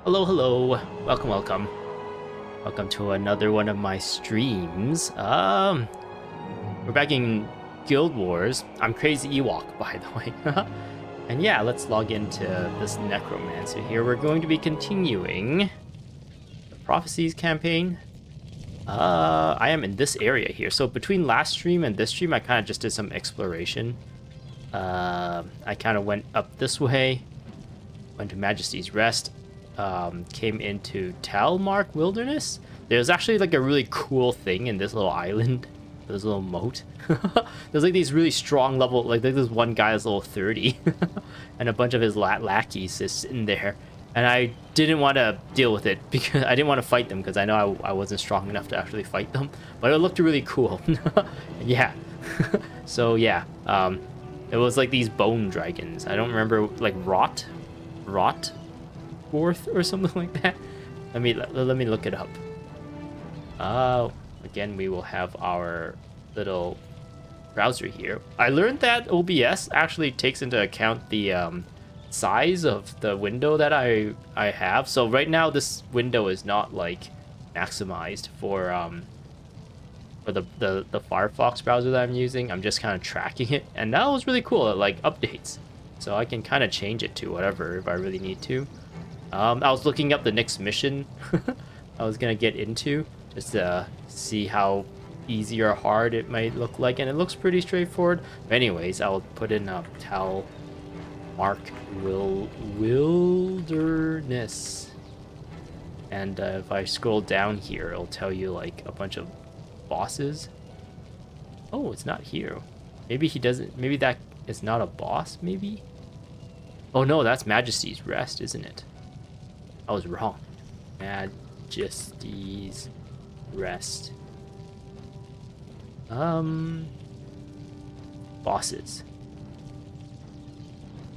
Hello, hello. Welcome. Welcome to another one of my streams. We're back in Guild Wars. I'm Crazy Ewok, by the way. And yeah, let's log into this Necromancer here. We're going to be continuing the Prophecies campaign. I am in this area here. So between last stream and this stream, I kind of just did some exploration. I kind of went up this way, went to Majesty's Rest, came into Talmark Wilderness. There's actually like a really cool thing in this little island, this little moat. There's like these really strong level, like there's this one guy that's level 30, and a bunch of his lackeys is sitting there. And I didn't want to deal with it because I didn't want to fight them because I know I wasn't strong enough to actually fight them. But it looked really cool. Yeah. So yeah, it was like these bone dragons. I don't remember, like rot Worth or something like that. Let me look it up. Again, we will have our little browser here. I learned that OBS actually takes into account the size of the window that I have. So right now this window is not like maximized for the Firefox browser that I'm using. I'm just kind of tracking it, and that was really cool. It like updates, so I can kind of change it to whatever if I really need to. I was looking up the next mission I was gonna get into just to see how easy or hard it might look like, and it looks pretty straightforward. But anyways, I'll put in Talmark Wilderness, and if I scroll down here, it'll tell you like a bunch of bosses. Oh, it's not here. Maybe he doesn't. Maybe that is not a boss. Maybe. Oh no, that's Majesty's Rest, isn't it? I was wrong. Majesty's Rest. Bosses.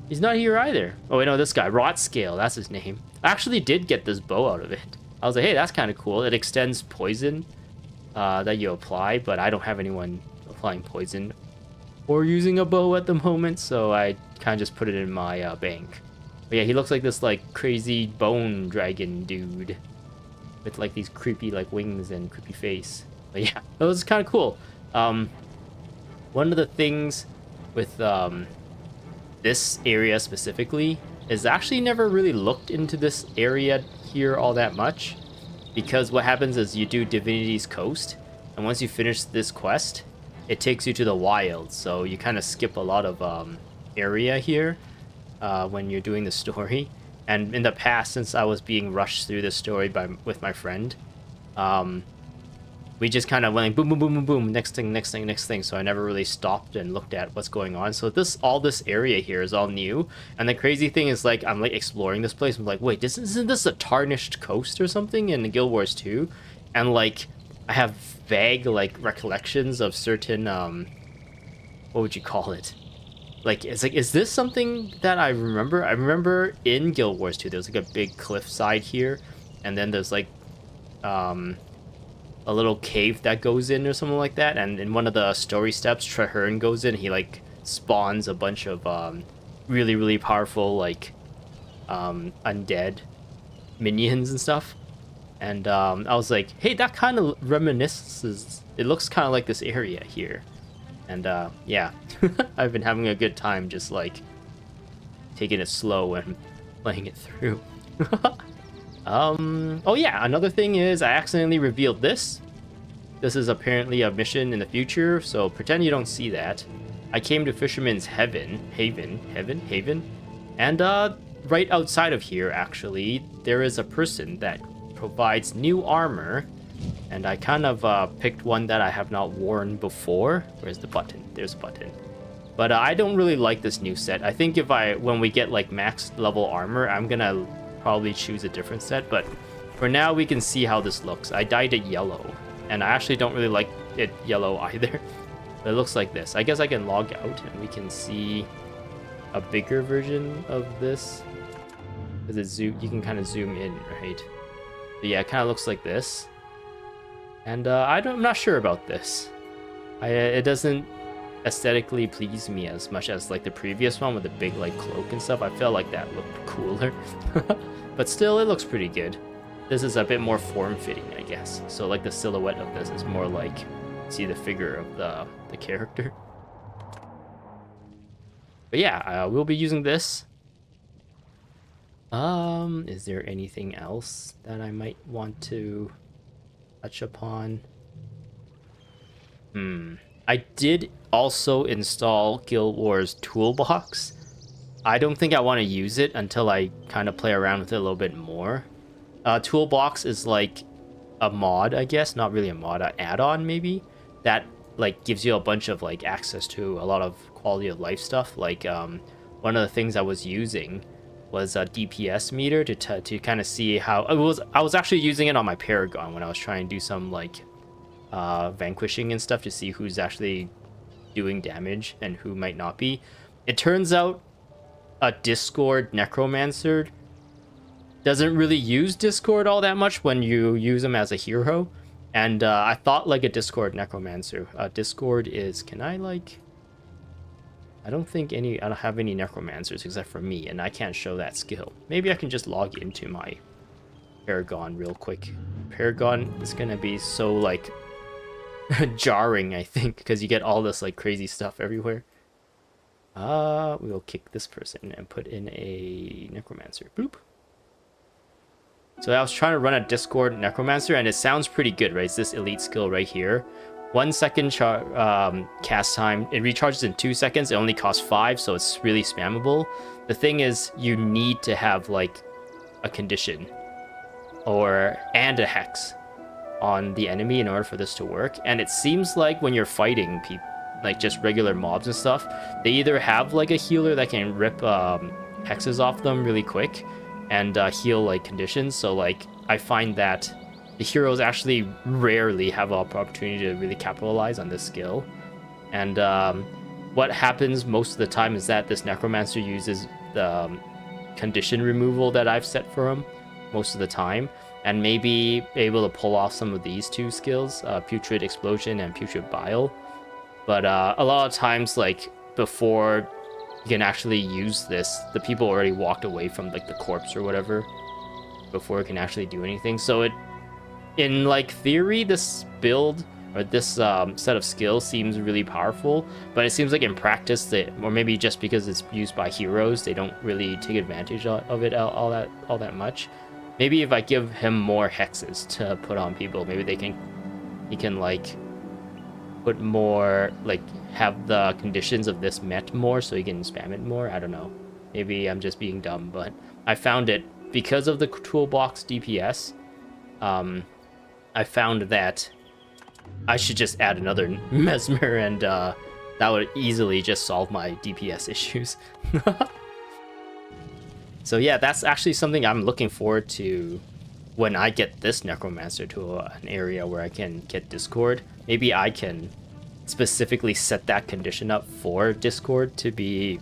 He's not here either. Oh wait, no, this guy, Rot Scale, that's his name. I actually did get this bow out of it. I was like, hey, that's kind of cool. It extends poison that you apply, but I don't have anyone applying poison or using a bow at the moment, so I kind of just put it in my bank. But yeah, he looks like this like crazy bone dragon dude with like these creepy like wings and creepy face. But yeah, that was kind of cool. One of the things with this area specifically is I actually never really looked into this area here all that much, because what happens is you do Divinity's Coast, and once you finish this quest, it takes you to the wild, so you kind of skip a lot of area here when you're doing the story. And in the past, since I was being rushed through the story with my friend, we just kind of went like boom, boom, boom, boom, boom, next thing. So I never really stopped and looked at what's going on. So all this area here is all new. And the crazy thing is, like, I'm like exploring this place. I'm like, wait, isn't this a tarnished coast or something in Guild Wars 2? And like, I have vague like recollections of certain what would you call it? Like, it's like, is this something that I remember? I remember in Guild Wars 2, there's like a big cliffside here, and then there's like a little cave that goes in or something like that. And in one of the story steps, Traherne goes in. He like spawns a bunch of really, really powerful like undead minions and stuff. And I was like, hey, that kind of reminisces. It looks kind of like this area here. And yeah, I've been having a good time just like taking it slow and playing it through. Oh yeah, another thing is I accidentally revealed this. This is apparently a mission in the future, so pretend you don't see that. I came to Fisherman's Haven, and right outside of here, actually, there is a person that provides new armor, and I kind of picked one that I have not worn before. Where's the button? There's a button. But I don't really like this new set. I think when we get like max level armor, I'm gonna probably choose a different set, but for now we can see how this looks. I dyed it yellow, and I actually don't really like it yellow either. But it looks like this. I guess I can log out and we can see a bigger version of this, because you can kind of zoom in, right? But yeah, it kind of looks like this. And I'm not sure about this. It doesn't aesthetically please me as much as like the previous one with the big like cloak and stuff. I felt like that looked cooler. But still, it looks pretty good. This is a bit more form-fitting, I guess. So like the silhouette of this is more like, see the figure of the character. But yeah, we'll be using this. Is there anything else that I might want to touch upon? I did also install Guild Wars Toolbox. I don't think I want to use it until I kind of play around with it a little bit more. Toolbox is like a mod, I guess, not really a mod, an add-on maybe, that like gives you a bunch of like access to a lot of quality of life stuff. Like one of the things I was using was a DPS meter to kind of see how I was actually using it on my Paragon when I was trying to do some like vanquishing and stuff to see who's actually doing damage and who might not be. It turns out a Discord Necromancer doesn't really use Discord all that much when you use him as a hero. And I thought like a Discord Necromancer. Discord is, can I like... I don't have any Necromancers except for me, and I can't show that skill. Maybe I can just log into my Paragon real quick. Paragon is gonna be so like jarring, I think, because you get all this like crazy stuff everywhere. We'll kick this person and put in a Necromancer. Boop. So I was trying to run a Discord Necromancer, and it sounds pretty good, right? It's this elite skill right here. 1 second cast time. It recharges in 2 seconds. It only costs 5, so it's really spammable. The thing is, you need to have like a condition and a hex on the enemy in order for this to work. And it seems like when you're fighting people, like just regular mobs and stuff, they either have like a healer that can rip hexes off them really quick and heal like conditions. So like I find that the heroes actually rarely have an opportunity to really capitalize on this skill. And what happens most of the time is that this Necromancer uses the condition removal that I've set for him most of the time, and maybe able to pull off some of these two skills, Putrid Explosion and Putrid Bile. But a lot of times, like, before you can actually use this, the people already walked away from like the corpse or whatever before it can actually do anything. So it, in like theory, this build or this set of skills seems really powerful, but it seems like in practice that, or maybe just because it's used by heroes, they don't really take advantage of it all that much. Maybe if I give him more hexes to put on people, maybe he can like put more, like have the conditions of this met more so he can spam it more. I don't know. Maybe I'm just being dumb, but I found it because of the toolbox DPS. I found that I should just add another Mesmer, and that would easily just solve my DPS issues. So yeah, that's actually something I'm looking forward to when I get this Necromancer to an area where I can get Discord. Maybe I can specifically set that condition up for Discord to be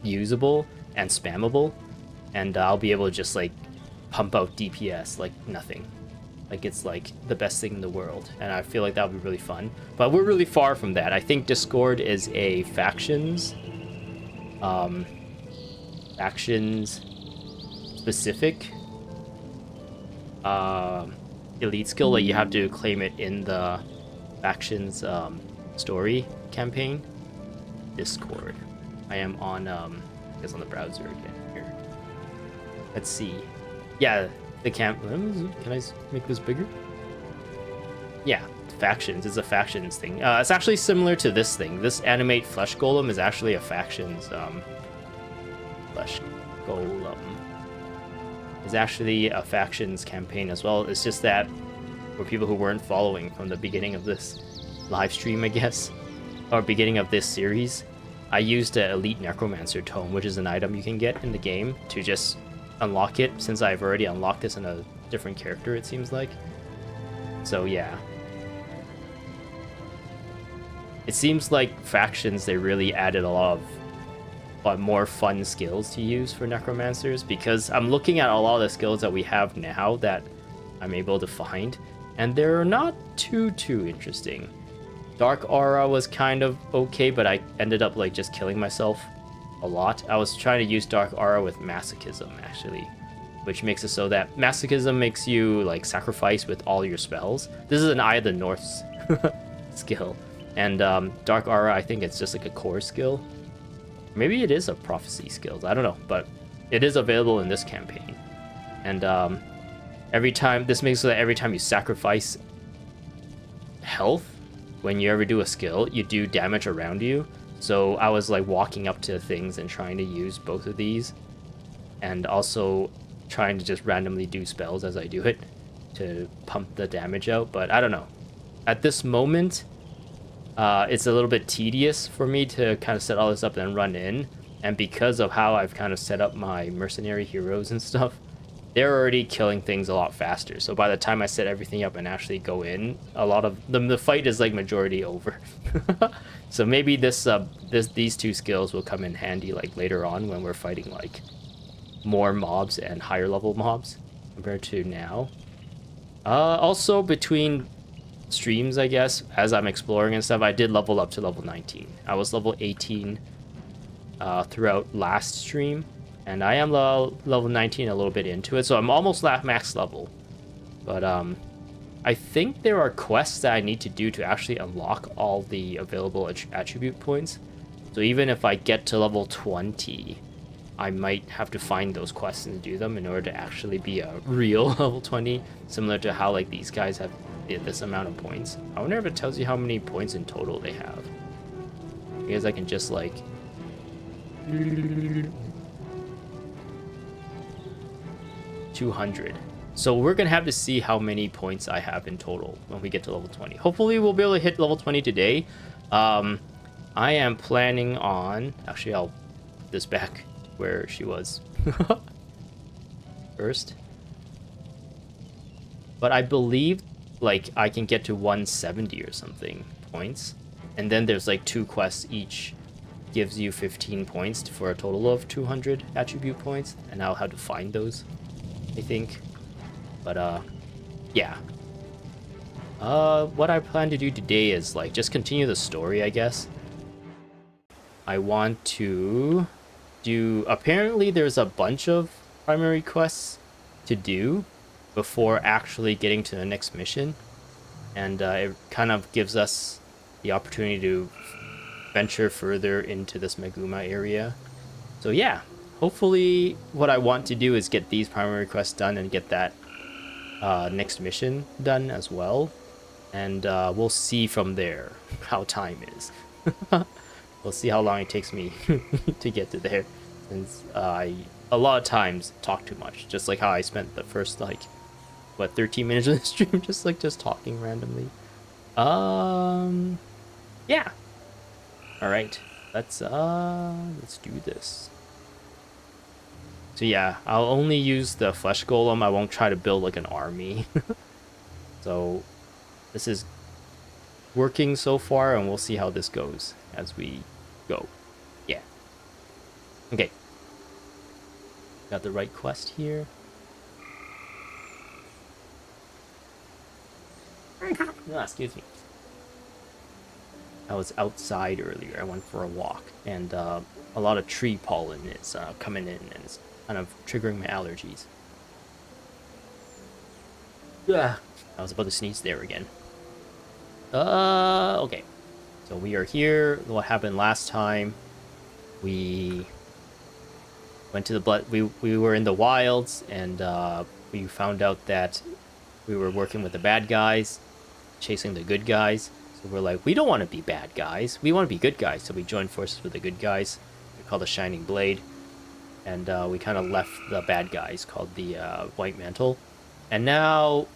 usable and spammable, and I'll be able to just like pump out DPS like nothing. Like it's like the best thing in the world, and I feel like that would be really fun. But we're really far from that. I think Discord is a factions specific elite skill that you have to claim it in the factions story campaign. Discord. I am on I guess on the browser again here. Let's see. Yeah, the camp. Can I make this bigger? Yeah, factions. It's a factions thing. It's actually similar to this thing. This animate flesh golem is actually a factions flesh golem. Is actually a factions campaign as well. It's just that for people who weren't following from the beginning of this live stream, I guess, or beginning of this series, I used an elite Necromancer tome, which is an item you can get in the game to just unlock it, since I've already unlocked this in a different character, it seems like. So yeah, it seems like factions, they really added a lot more fun skills to use for Necromancers, because I'm looking at a lot of the skills that we have now that I'm able to find, and they're not too interesting. Dark Aura was kind of okay, but I ended up like just killing myself a lot. I was trying to use Dark Aura with Masochism actually, which makes it so that Masochism makes you like sacrifice with all your spells. This is an Eye of the North's skill, and Dark Aura, I think it's just like a core skill. Maybe it is a prophecy skill. I don't know, but it is available in this campaign. And every time, this makes it so that every time you sacrifice health, when you ever do a skill, you do damage around you. So I was like walking up to things and trying to use both of these, and also trying to just randomly do spells as I do it to pump the damage out. But I don't know. At this moment, it's a little bit tedious for me to kind of set all this up and then run in. And because of how I've kind of set up my mercenary heroes and stuff, they're already killing things a lot faster. So by the time I set everything up and actually go in, a lot of the fight is like majority over. So maybe these two skills will come in handy like later on when we're fighting like more mobs and higher level mobs compared to now. Also between streams, I guess, as I'm exploring and stuff, I did level up to level 19. I was level 18 throughout last stream, and I am level 19 a little bit into it, so I'm almost max level. But I think there are quests that I need to do to actually unlock all the available attribute points. So even if I get to level 20, I might have to find those quests and do them in order to actually be a real level 20, similar to how like these guys have this amount of points. I wonder if it tells you how many points in total they have. Because I can just like 200. So we're gonna have to see how many points I have in total when we get to level 20. Hopefully we'll be able to hit level 20 today. I am planning on, actually I'll put this back where she was first. But I believe like I can get to 170 or something points, and then there's like 2 quests each gives you 15 points for a total of 200 attribute points, and I'll have to find those, I think. But yeah, what I plan to do today is like just continue the story, I guess. I want to do, apparently there's a bunch of primary quests to do before actually getting to the next mission, and it kind of gives us the opportunity to venture further into this Meguma area. So yeah, hopefully what I want to do is get these primary quests done and get that next mission done as well, and we'll see from there how time is. We'll see how long it takes me to get to there, since I a lot of times talk too much, just like how I spent the first like 13 minutes of the stream just talking randomly. Yeah, all right, let's do this. So yeah, I'll only use the flesh golem. I won't try to build like an army. So this is working so far, and we'll see how this goes as we go. Yeah, okay, got the right quest here. No, excuse me. I was outside earlier. I went for a walk, and a lot of tree pollen is coming in, and it's kind of triggering my allergies. Yeah, I was about to sneeze there again. Okay. So we are here. What happened last time? We went to the blood. We were in the wilds, and we found out that we were working with the bad guys, chasing the good guys. So we're like, we don't want to be bad guys. We want to be good guys. So we joined forces with the good guys. They're called the Shining Blade. And we kind of left the bad guys called the White Mantle. And now,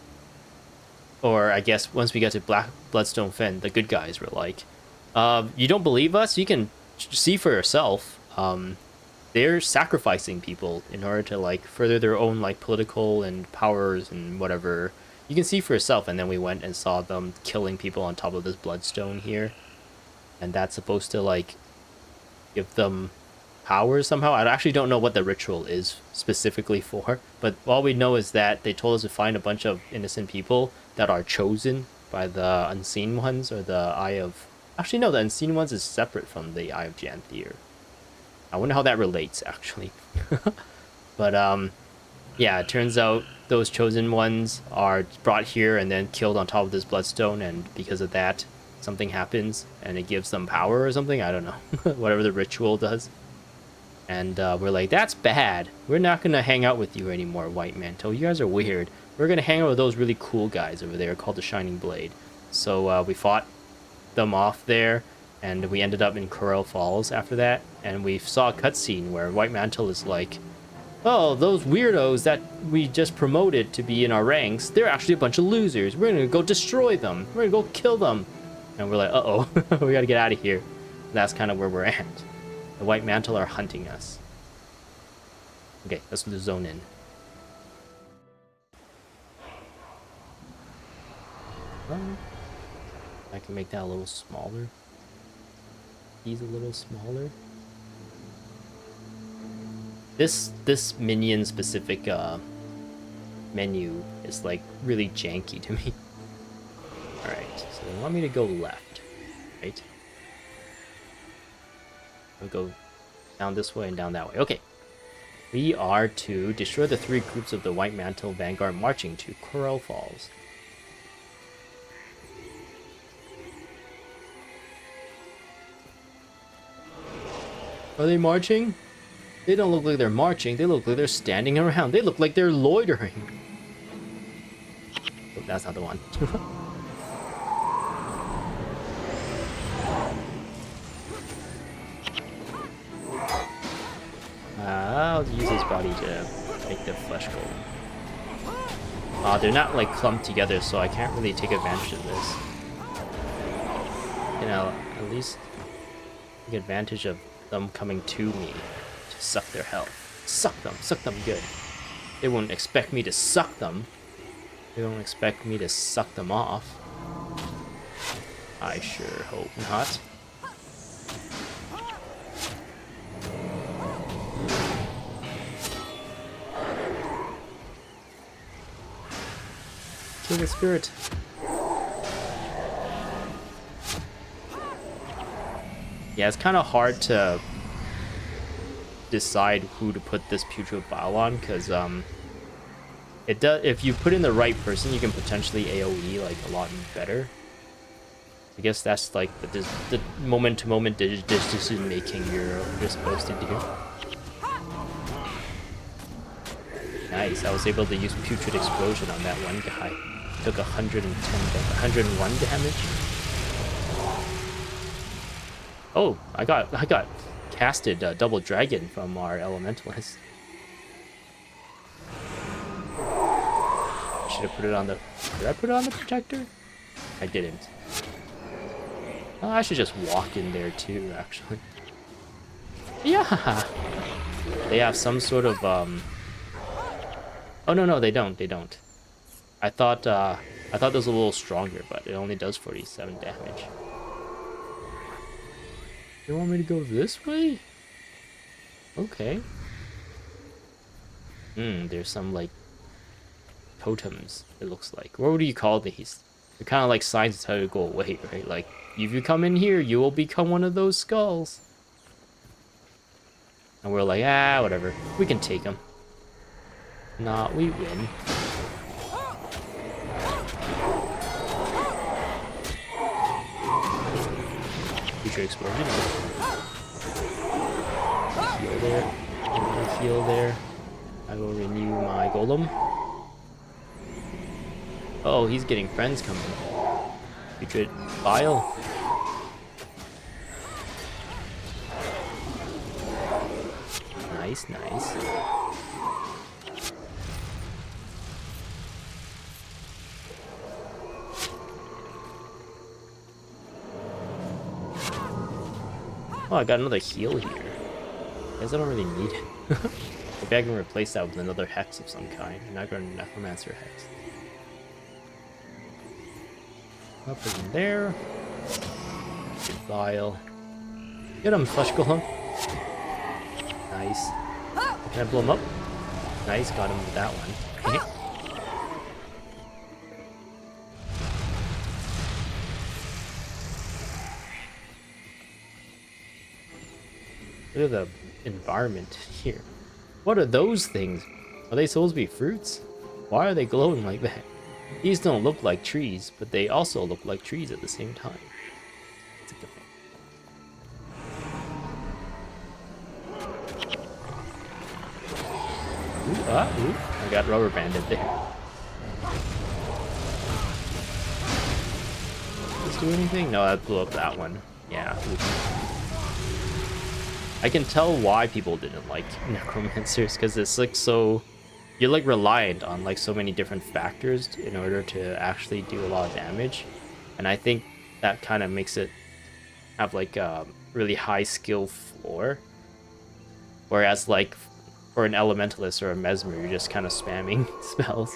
or I guess once we got to Bloodstone Fen, the good guys were like, you don't believe us? You can see for yourself. They're sacrificing people in order to like further their own like political and powers and whatever. You can see for yourself. And then we went and saw them killing people on top of this bloodstone here, and that's supposed to like give them powers somehow. I actually don't know what the ritual is specifically for, but all we know is that they told us to find a bunch of innocent people that are chosen by the unseen ones, or the Eye of... Actually, no, the unseen ones is separate from the Eye of Janthier. I wonder how that relates, actually. But, yeah, it turns out those chosen ones are brought here and then killed on top of this bloodstone, and because of that, something happens, and it gives them power or something, I don't know. Whatever the ritual does. And we're like, that's bad. We're not going to hang out with you anymore, White Mantle. You guys are weird. We're going to hang out with those really cool guys over there called the Shining Blade. So we fought them off there, and we ended up in Coral Falls after that. And we saw a cutscene where White Mantle is like, oh, those weirdos that we just promoted to be in our ranks, they're actually a bunch of losers. We're going to go destroy them. We're going to go kill them. And we're like, uh-oh, we got to get out of here. That's kind of where we're at. The White Mantle are hunting us. Okay, let's zone in. I can make that a little smaller. He's a little smaller. This minion specific menu is like really janky to me. Alright, so they want me to go left, right? I'll go down this way and down that way. Okay. We are to destroy the 3 groups of the White Mantle Vanguard marching to Coral Falls. Are they marching? They don't look like they're marching. They look like they're standing around. They look like they're loitering. Oh, that's not the one. I'll use his body to make the flesh golem. They're not like clumped together, so I can't really take advantage of this. You know, at least take advantage of them coming to me to suck their health. Suck them good. They won't expect me to suck them. They won't expect me to suck them off. I sure hope not. Kill the spirit. Yeah, it's kind of hard to decide who to put this putrid bile on, because it does. If you put in the right person, you can potentially AOE like a lot better. I guess that's like the moment-to-moment decision making you're supposed to do. Nice, I was able to use Putrid Explosion on that one guy. Took 101 damage. Oh, I got casted Double Dragon from our Elementalist. Should have put it on the... Did I put it on the Protector? I didn't. Oh, I should just walk in there too, actually. Yeah! They have some sort of, Oh, no, they don't. I thought it was a little stronger, but it only does 47 damage. You want me to go this way? Okay. There's some, like, totems, it looks like. What do you call these? They're kind of like signs that tell you to go away, right? Like, if you come in here, you will become one of those skulls. And we're like, whatever. We can take them. Nah, we win. Future explosion. Heal there. Heal there. I will renew my golem. Oh, he's getting friends coming. Putrid bile. Nice. Oh, I got another heal here. I guess I don't really need it. Maybe I can replace that with another hex of some kind. And I got a necromancer hex. Up in there. Good vial. Get him, flesh golem. Nice. Can I blow him up? Nice, got him with that one. Look at the environment here. What are those things? Are they supposed to be fruits? Why are they glowing like that? These don't look like trees, but they also look like trees at the same time. It's a good thing. Ooh, I got rubber banded there. Does this do anything? No, that blew up that one. Yeah. I can tell why people didn't like necromancers, because it's like so you're like reliant on like so many different factors in order to actually do a lot of damage, and I think that kind of makes it have like a really high skill floor, whereas like for an elementalist or a mesmer you're just kind of spamming spells.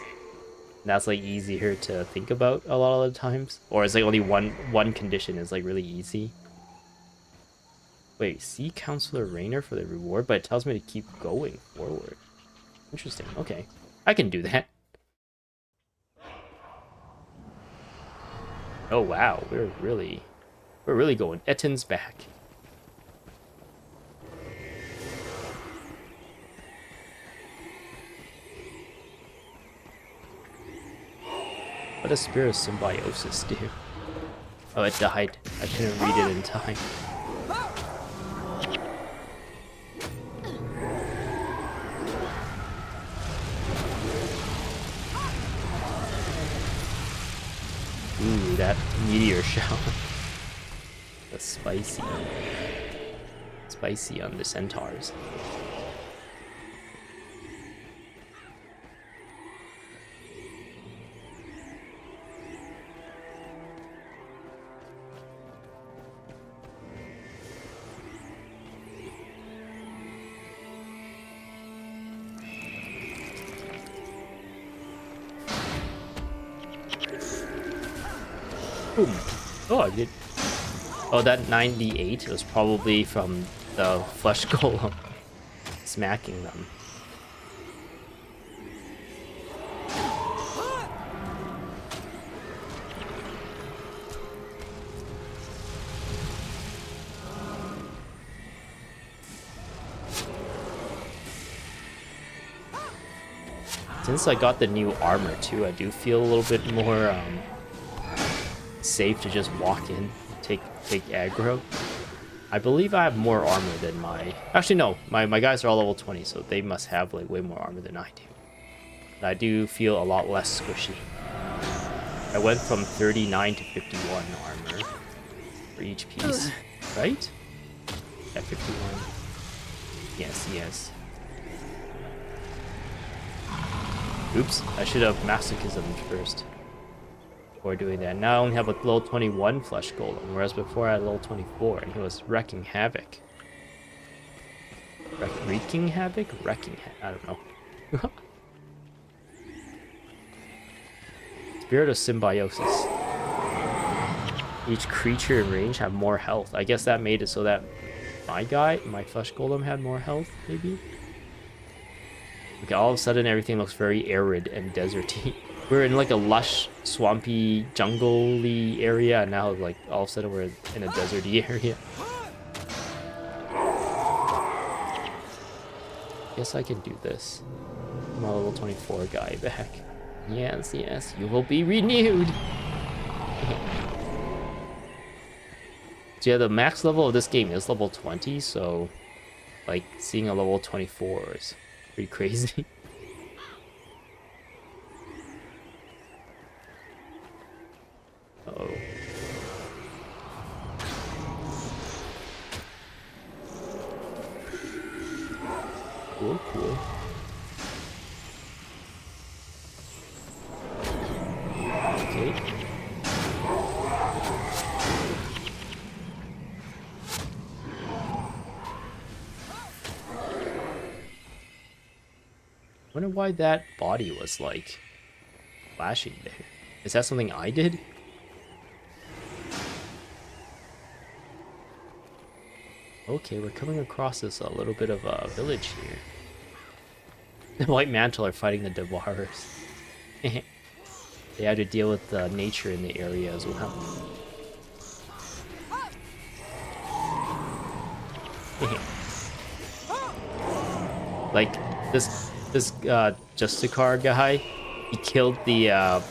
And that's like easier to think about a lot of the times, or it's like only one condition is like really easy. Wait, see Counselor Rainer for the reward, but it tells me to keep going forward. Interesting. Okay, I can do that. Oh wow, we're really going. Eten's back. What does Spirit of Symbiosis do? Oh, it died. I couldn't read it in time. Ooh, that meteor shower. That's spicy. Spicy on the centaurs. Boom. Oh, I did. Oh, that 98 was probably from the flesh golem smacking them. Since I got the new armor too, I do feel a little bit more safe to just walk in, take aggro. I believe I have more armor than my... Actually, no. My guys are all level 20, so they must have like way more armor than I do. But I do feel a lot less squishy. I went from 39 to 51 armor for each piece, right? Yeah, 51. Yes. Oops, I should have masochismed first before doing that. Now I only have a level 21 flesh golem, whereas before I had level 24 and he was wrecking havoc. Wreaking havoc? I don't know. Spirit of Symbiosis. Each creature in range have more health. I guess that made it so that my flesh golem had more health, maybe? Okay, all of a sudden everything looks very arid and deserty. We're in like a lush, swampy, jungle-y area, and now like all of a sudden we're in a deserty area. Guess I can do this. My level 24 guy back. Yes, you will be renewed. So yeah, the max level of this game is level 20, so like seeing a level 24 is pretty crazy. Uh-oh. Cool. Okay. Wonder why that body was like flashing there. Is that something I did? Okay, we're coming across this a little bit of a village here. The White Mantle are fighting the Devourers. They had to deal with the nature in the area as well. Like this Justicar guy, he killed the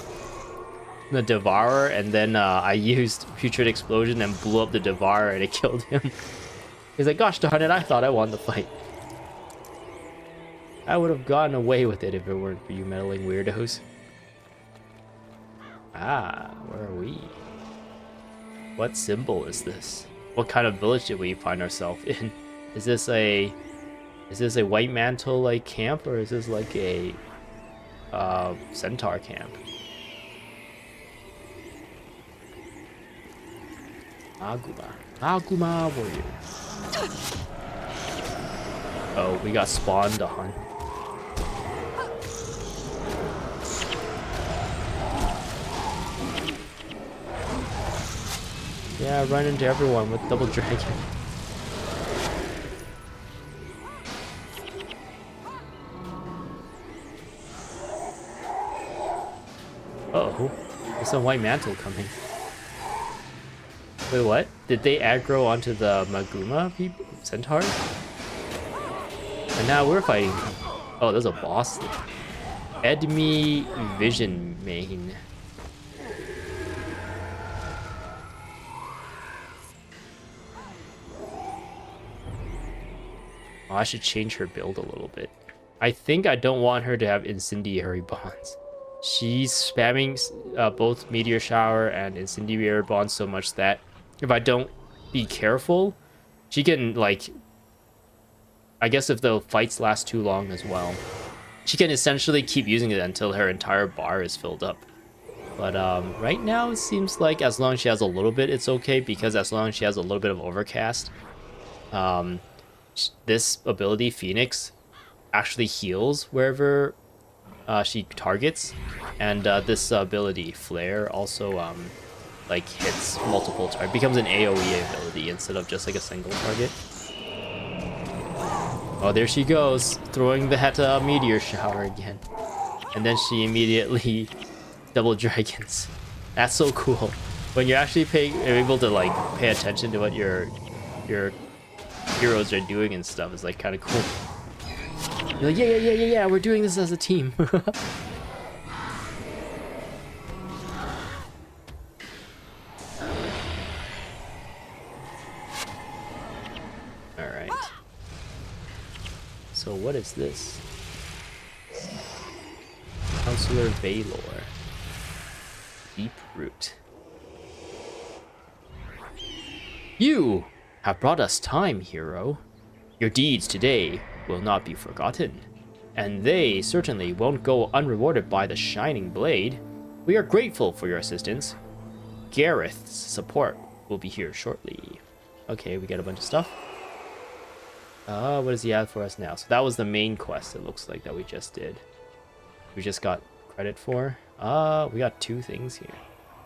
Devourer, and then I used Putrid Explosion and blew up the Devourer, and it killed him. He's like, gosh darn it, I thought I won the fight. I would have gotten away with it if it weren't for you meddling weirdos. Ah, where are we? What symbol is this? What kind of village did we find ourselves in? Is this a White Mantle like camp, or is this like a Centaur camp? Aguma warrior. Oh, we got spawned on. Yeah, run into everyone with double dragon. Uh-oh, there's a White Mantle coming. Wait, what? Did they aggro onto the Maguma people? Centaurs? And now we're fighting them. Oh, there's a boss there. Enemy Vision Main. Oh, I should change her build a little bit. I think I don't want her to have Incendiary Bonds. She's spamming both Meteor Shower and Incendiary Bonds so much that if I don't be careful, she can, like, I guess if the fights last too long as well, she can essentially keep using it until her entire bar is filled up. But right now, it seems like as long as she has a little bit, it's okay, because as long as she has a little bit of Overcast, this ability, Phoenix, actually heals wherever she targets, and this ability, Flare, also like hits multiple targets, becomes an AoE ability instead of just like a single target. Oh, there she goes, throwing the Meteor Shower again, and then she immediately double dragons. That's so cool when you're actually able to like pay attention to what your heroes are doing and stuff. Is like kind of cool. You're like, yeah, we're doing this as a team. Alright. So what is this? Counselor Valor. Deep Root. You have brought us time, hero. Your deeds today will not be forgotten, and they certainly won't go unrewarded by the Shining Blade. We are grateful for your assistance. Gareth's support will be here shortly. Okay, we got a bunch of stuff. What does he have for us now? So that was the main quest, it looks like, that we just did. We just got credit for. We got 2 things here.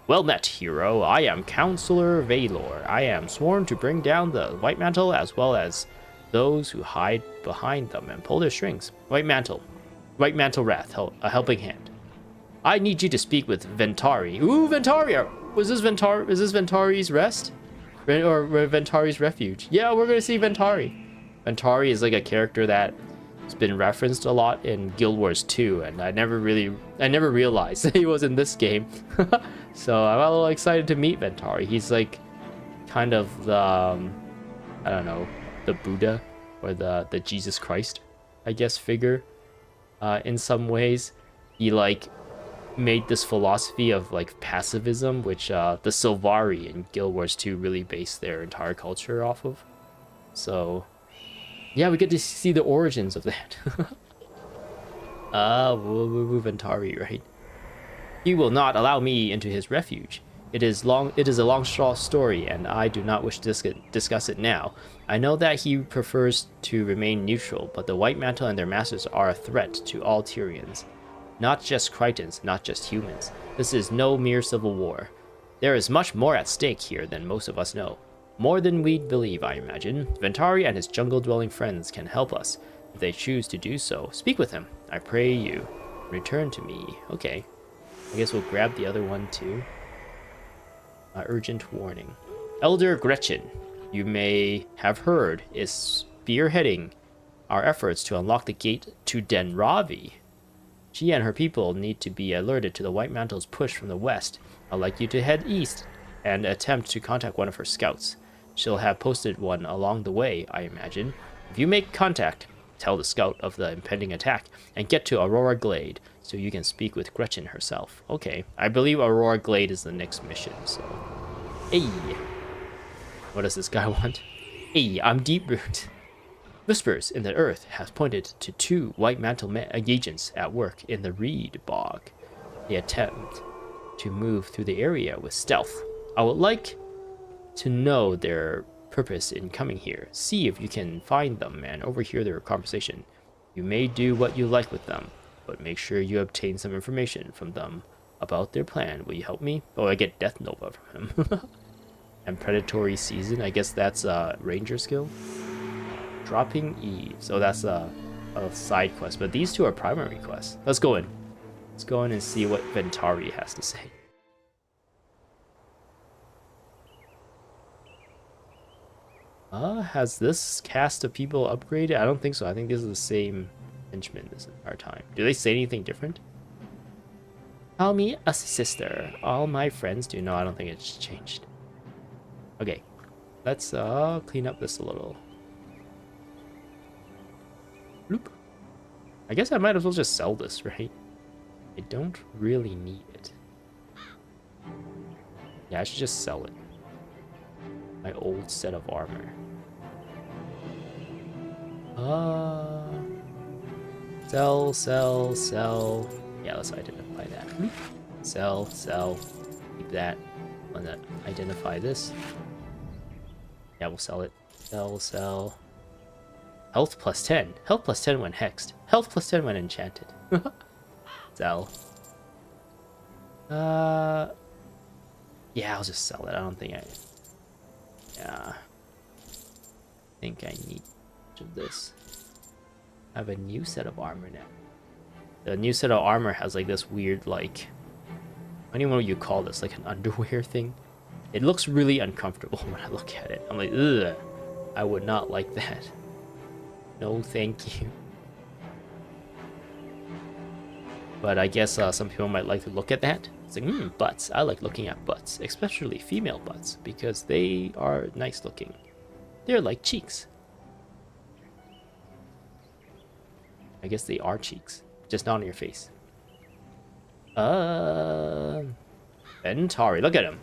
Well met, hero. I am Counselor Valor. I am sworn to bring down the White Mantle as well as those who hide behind them and pull their strings. White Mantle Wrath, a helping hand. I need you to speak with Ventari. Ooh, Ventari! Is this Ventari's rest? Or Ventari's refuge? Yeah, we're gonna see Ventari. Ventari is like a character that has been referenced a lot in Guild Wars 2, and I never realized that he was in this game. So I'm a little excited to meet Ventari. He's like kind of the I don't know, the Buddha or the Jesus Christ, I guess, figure in some ways. He like made this philosophy of like pacifism, which the Sylvari in Guild Wars 2 really based their entire culture off of. So yeah, we get to see the origins of that. Ventari, right? He will not allow me into his refuge. It is a long story, and I do not wish to discuss it now. I know that he prefers to remain neutral, but the White Mantle and their masters are a threat to all Tyrians. Not just Krytans, not just humans. This is no mere civil war. There is much more at stake here than most of us know. More than we'd believe, I imagine. Ventari and his jungle-dwelling friends can help us. If they choose to do so, speak with him. I pray you. Return to me. Okay. I guess we'll grab the other one too. Urgent warning. Elder Gretchen, you may have heard, is spearheading our efforts to unlock the gate to Denravi. She and her people need to be alerted to the White Mantle's push from the west. I'd like you to head east and attempt to contact one of her scouts. She'll have posted one along the way, I imagine. If you make contact, tell the scout of the impending attack and get to Aurora Glade so you can speak with Gretchen herself. Okay, I believe Aurora Glade is the next mission, so... Hey! What does this guy want? Hey, I'm Deep Root. Whispers in the earth have pointed to 2 White Mantle agents at work in the Reed Bog. They attempt to move through the area with stealth. I would like to know their purpose in coming here. See if you can find them and overhear their conversation. You may do what you like with them, but make sure you obtain some information from them about their plan. Will you help me? Oh, I get Death Nova from him. And Predatory Season, I guess that's a ranger skill. Dropping Eve, so that's a side quest, but these 2 are primary quests. Let's go in. Let's go in and see what Ventari has to say. Has this cast of people upgraded? I don't think so. I think this is the same henchmen this entire time. Do they say anything different? Call me a sister. All my friends do. No, I don't think it's changed. Okay, let's clean up this a little. Bloop. I guess I might as well just sell this, right? I don't really need it. Yeah, I should just sell it. My old set of armor. Sell, sell, sell. Yeah, let's identify that. Sell, sell. Keep that. Want to identify this. Yeah, we'll sell it. Sell, sell. Health plus 10. Health plus 10 when hexed. Health plus 10 when enchanted. Sell. Yeah, I'll just sell it. I don't think I... Yeah. I think I need much of this. I have a new set of armor now. The new set of armor has like this weird, like... I don't even know what you call this. Like an underwear thing. It looks really uncomfortable when I look at it. I'm like, ugh. I would not like that. No, thank you. But I guess some people might like to look at that. It's like, butts. I like looking at butts, especially female butts, because they are nice looking. They're like cheeks. I guess they are cheeks, just not on your face. Ventari, look at him.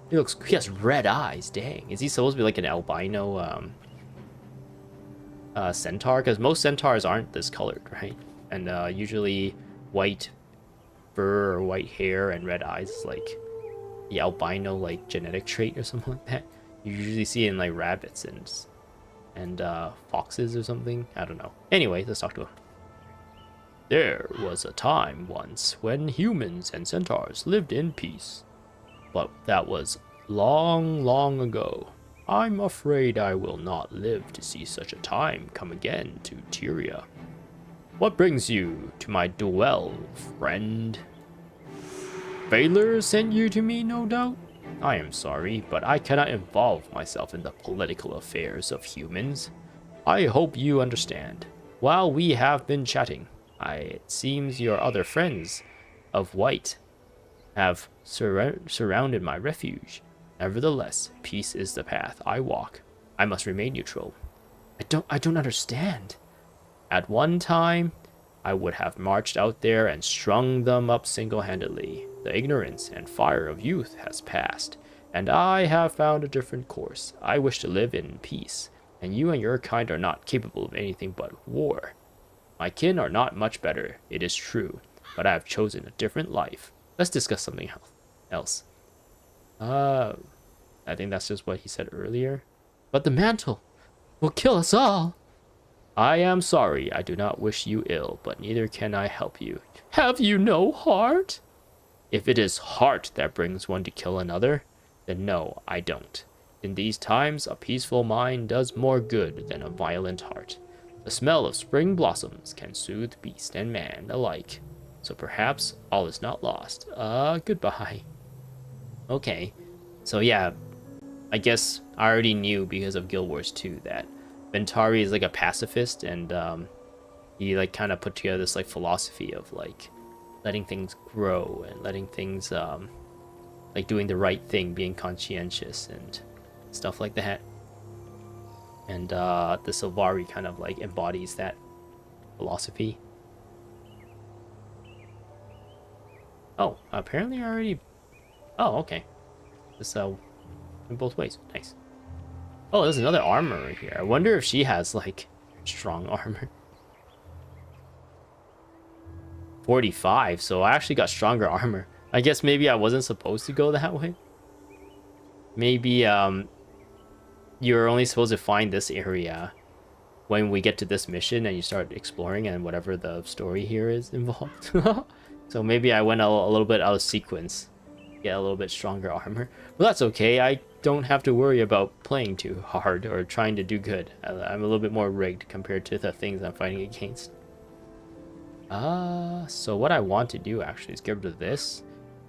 He has red eyes. Dang, is he supposed to be like an albino centaur? Because most centaurs aren't this colored, right? And usually white fur or white hair and red eyes is like the albino like genetic trait or something like that. You usually see it in like rabbits and foxes or something. I don't know. Anyway, let's talk to him. There was a time once when humans and centaurs lived in peace. But that was long, long ago. I'm afraid I will not live to see such a time come again to Tyria. What brings you to my duel, friend? Valor sent you to me, no doubt? I am sorry, but I cannot involve myself in the political affairs of humans. I hope you understand. While we have been chatting, it seems your other friends of White have surrounded my refuge. Nevertheless, peace is the path I walk. I must remain neutral. I don't understand. At one time, I would have marched out there and strung them up single-handedly. The ignorance and fire of youth has passed, and I have found a different course. I wish to live in peace, and you and your kind are not capable of anything but war. My kin are not much better, it is true, but I have chosen a different life. Let's discuss something else. I think that's just what he said earlier. But the mantle will kill us all. I am sorry, I do not wish you ill, but neither can I help you. Have you no heart? If it is heart that brings one to kill another, then no, I don't. In these times, a peaceful mind does more good than a violent heart. The smell of spring blossoms can soothe beast and man alike. So perhaps all is not lost. Goodbye. Okay. So yeah, I guess I already knew because of Guild Wars 2 that Ventari is like a pacifist, and he like kind of put together this like philosophy of like letting things grow and letting things like doing the right thing, being conscientious and stuff like that. And the Sylvari kind of like embodies that philosophy. Oh, apparently I already... Oh, okay. This in both ways. Nice. Oh, there's another armorer here. I wonder if she has like strong armor. 45, so I actually got stronger armor. I guess maybe I wasn't supposed to go that way. Maybe you're only supposed to find this area when we get to this mission and you start exploring and whatever the story here is involved. So maybe I went a little bit out of sequence. Get a little bit stronger armor. Well, that's okay. I don't have to worry about playing too hard or trying to do good. I'm a little bit more rigged compared to the things I'm fighting against. So what I want to do actually is get rid of this,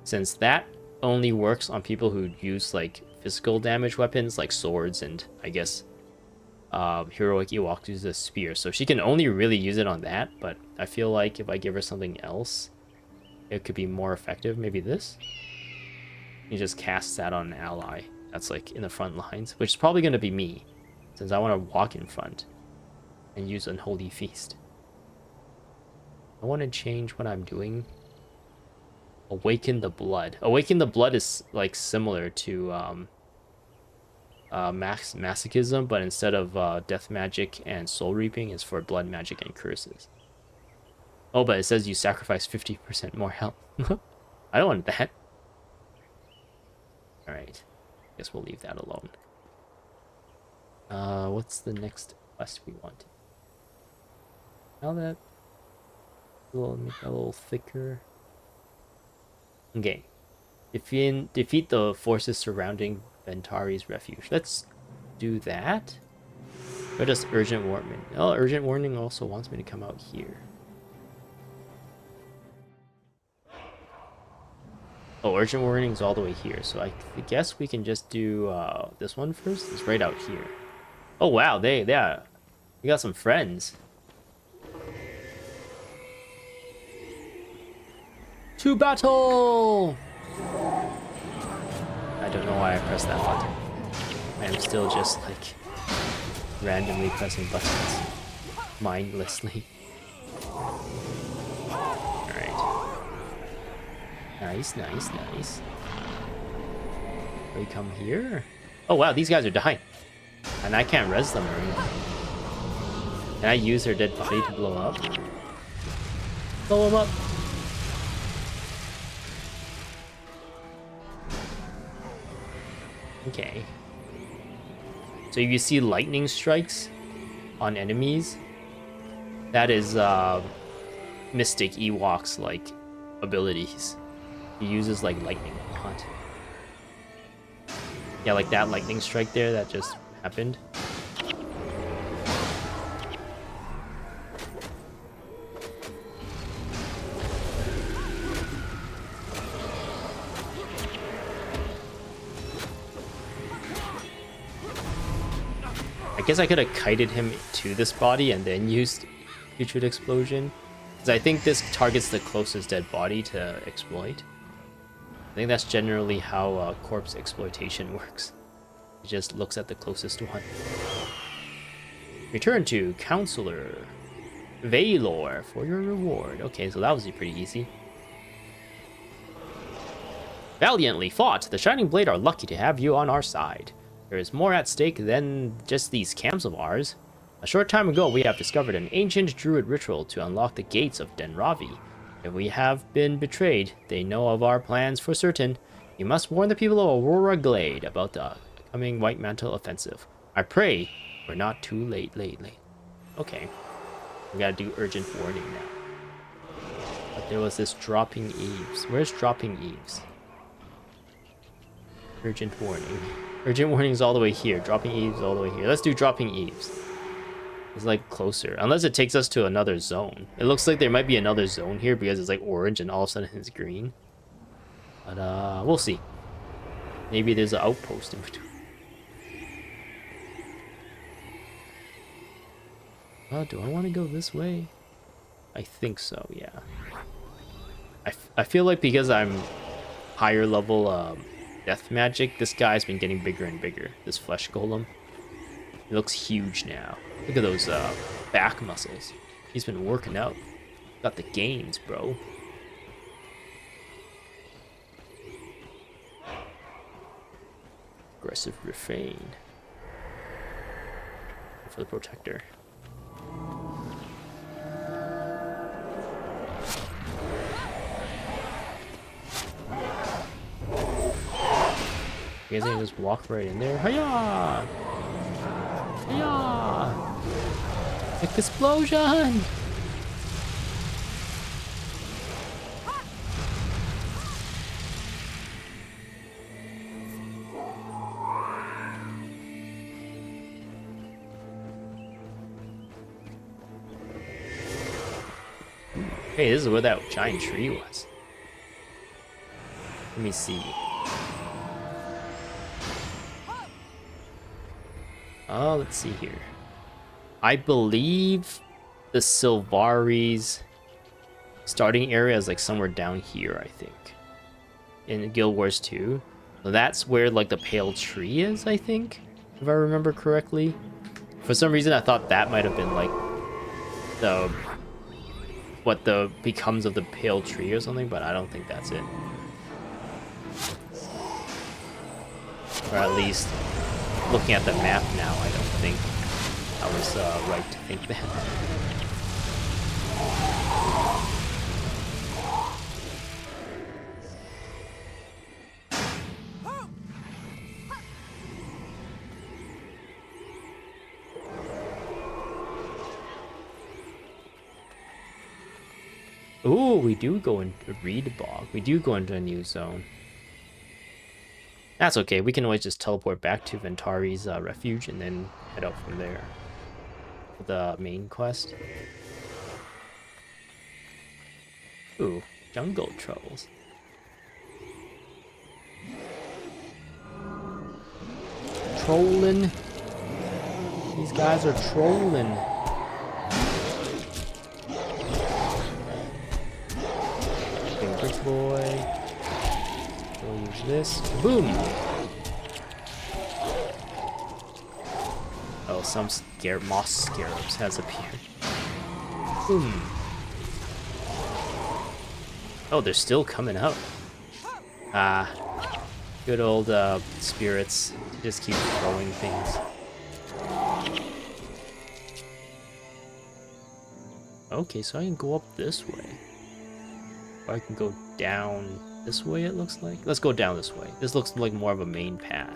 since that only works on people who use like physical damage weapons like swords, and I guess heroic Ewok uses a spear, so she can only really use it on that. But I feel like if I give her something else, it could be more effective. Maybe this. You just cast that on an ally that's like in the front lines, which is probably going to be me, since I want to walk in front and use Unholy Feast. I want to change what I'm doing. Awaken the Blood. Awaken the Blood is like similar to masochism, but instead of death magic and soul reaping, it's for blood magic and curses. Oh, but it says you sacrifice 50% more health. I don't want that. Alright. Guess we'll leave that alone. What's the next quest we want? Now that we'll make that a little thicker. Okay. Defeat the forces surrounding Ventari's refuge. Let's do that. Or just urgent warning. Oh, urgent warning also wants me to come out here. Oh, urgent warning is all the way here, so I guess we can just do this one first. It's right out here. Oh wow, we got some friends. To battle! I don't know why I pressed that button. I'm still just like randomly pressing buttons mindlessly. Nice, nice, nice. We come here. Oh wow, these guys are dying. And I can't res them or anything. Can I use her dead body to blow up? Blow them up! Okay. So you see lightning strikes on enemies. That is Mystic Ewok's like abilities. He uses like lightning a lot. Yeah, like that lightning strike there that just happened. I guess I could have kited him to this body and then used Putrid Explosion, because I think this targets the closest dead body to exploit. I think that's generally how corpse exploitation works. It just looks at the closest one. Return to Counselor Valor for your reward. Okay, so that was pretty easy. Valiantly fought. The Shining Blade are lucky to have you on our side. There is more at stake than just these camps of ours. A short time ago, we have discovered an ancient druid ritual to unlock the gates of Denravi. If we have been betrayed, they know of our plans for certain. You must warn the people of Aurora Glade about the coming White Mantle offensive. I pray we're not too late. Okay. We gotta do urgent warning now. But there was this dropping eaves. Where's dropping eaves? Urgent warning. Urgent warning is all the way here. Dropping eaves all the way here. Let's do dropping eaves. It's like closer, unless it takes us to another zone. It looks like there might be another zone here because it's like orange and all of a sudden it's green. But we'll see. Maybe there's an outpost in between. Do I want to go this way? I think so, yeah. I feel like because I'm higher level death magic, this guy's been getting bigger and bigger. This flesh golem. He looks huge now. Look at those back muscles. He's been working out. Got the gains, bro. Aggressive refrain. For the protector. You guys can just walk right in there. Hiya! Hiya! Explosion! Hey, this is where that giant tree was. Let me see. Oh, let's see here. I believe the Sylvari's starting area is like somewhere down here, I think. In Guild Wars 2. So that's where like the pale tree is, I think. If I remember correctly. For some reason I thought that might have been like the what the becomes of the pale tree or something, but I don't think that's it. Or at least looking at the map now, I don't think I was right to think that. Ooh, we do go into Reed Bog. We do go into a new zone. That's okay. We can always just teleport back to Ventari's refuge and then head out from there. For the main quest. Ooh, jungle trolls. Trolling. These guys are trolling. Boy. We'll use this. Boom! Oh, some moss scarabs has appeared. Boom! Oh, they're still coming out. Ah, good old spirits. Just keep throwing things. Okay, so I can go up this way. I can go down this way, it looks like. Let's go down this way. This looks like more of a main path.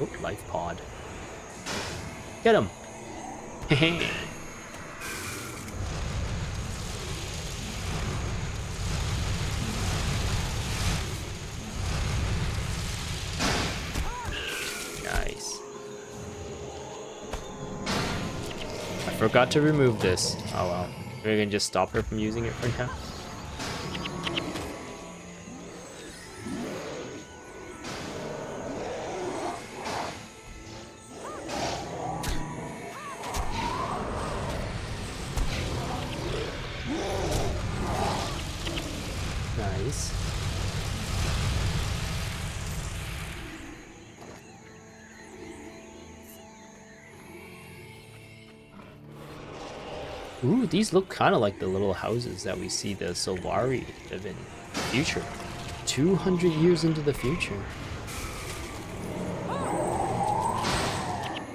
Oh, life pod. Get him! Nice. I forgot to remove this. Oh well. We're gonna just stop her from using it for now. Nice. Ooh, these look kind of like the little houses that we see the Sylvari live in the future. 200 years into the future.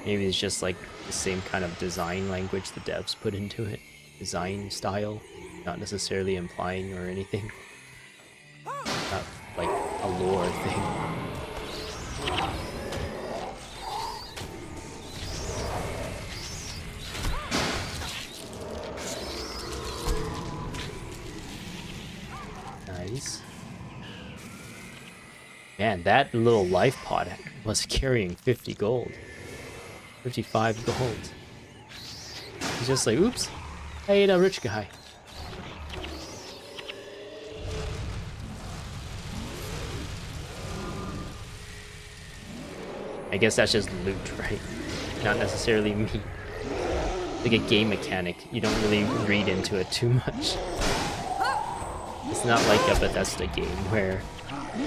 Maybe it's just like the same kind of design language the devs put into it. Design style, not necessarily implying or anything. Not like a lore thing. Nice. Man, that little life pod was carrying 50 gold. 55 gold. He's just like, oops, I ate a rich guy. I guess that's just loot, right? not necessarily mean like a game mechanic. You don't really read into it too much. It's not like a Bethesda game where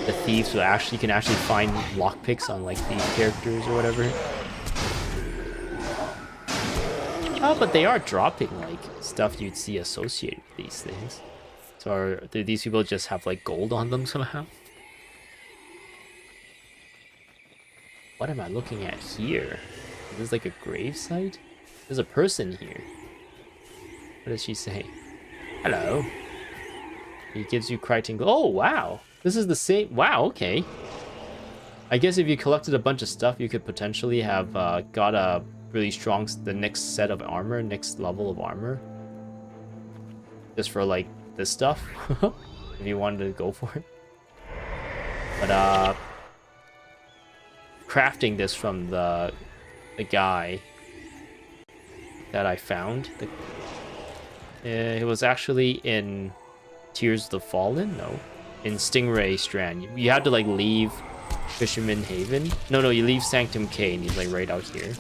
the thieves will actually can actually find lockpicks on like thief characters or whatever. Oh, but they are dropping like stuff you'd see associated with these things. So do these people just have like gold on them somehow? What am I looking at here? Is this like a grave site? There's a person here. What does she say? Hello. He gives you Krytan. Oh, wow. This is the same. Wow, okay. I guess if you collected a bunch of stuff, you could potentially have got a really strong, the next set of armor, next level of armor. Just for like this stuff. If you wanted to go for it. But crafting this from the guy that I found. It was actually in Tears of the Fallen? No. In Stingray Strand. You had to like leave Fisherman Haven. No, you leave Sanctum K and he's like right out here.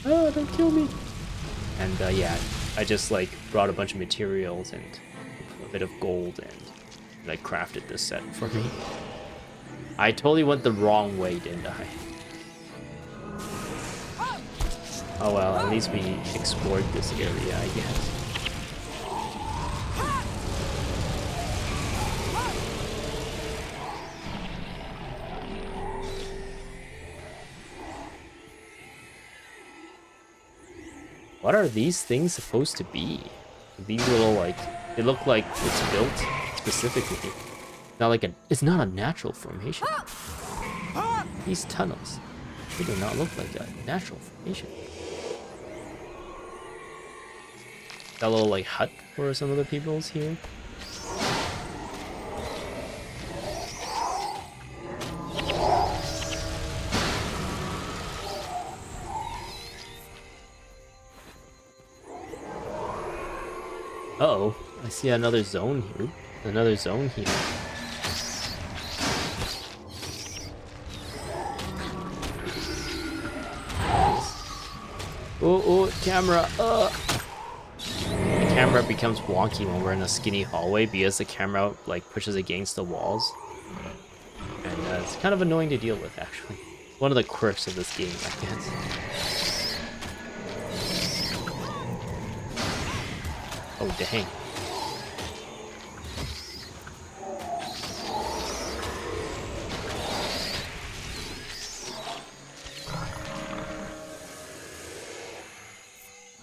Oh, don't kill me. And yeah, I just like brought a bunch of materials and a bit of gold and like crafted this set for me. I totally went the wrong way, didn't I? Oh well, at least we explored this area, I guess. What are these things supposed to be? These little, like, they look like it's built specifically. Not like it's not a natural formation. These tunnels, they do not look like a natural formation. That little, like, hut for some of the peoples here. Uh-oh, I see another zone here. Another zone here. Oh, camera. The camera becomes wonky when we're in a skinny hallway because the camera like pushes against the walls. And it's kind of annoying to deal with, actually. One of the quirks of this game, I guess. Oh, dang.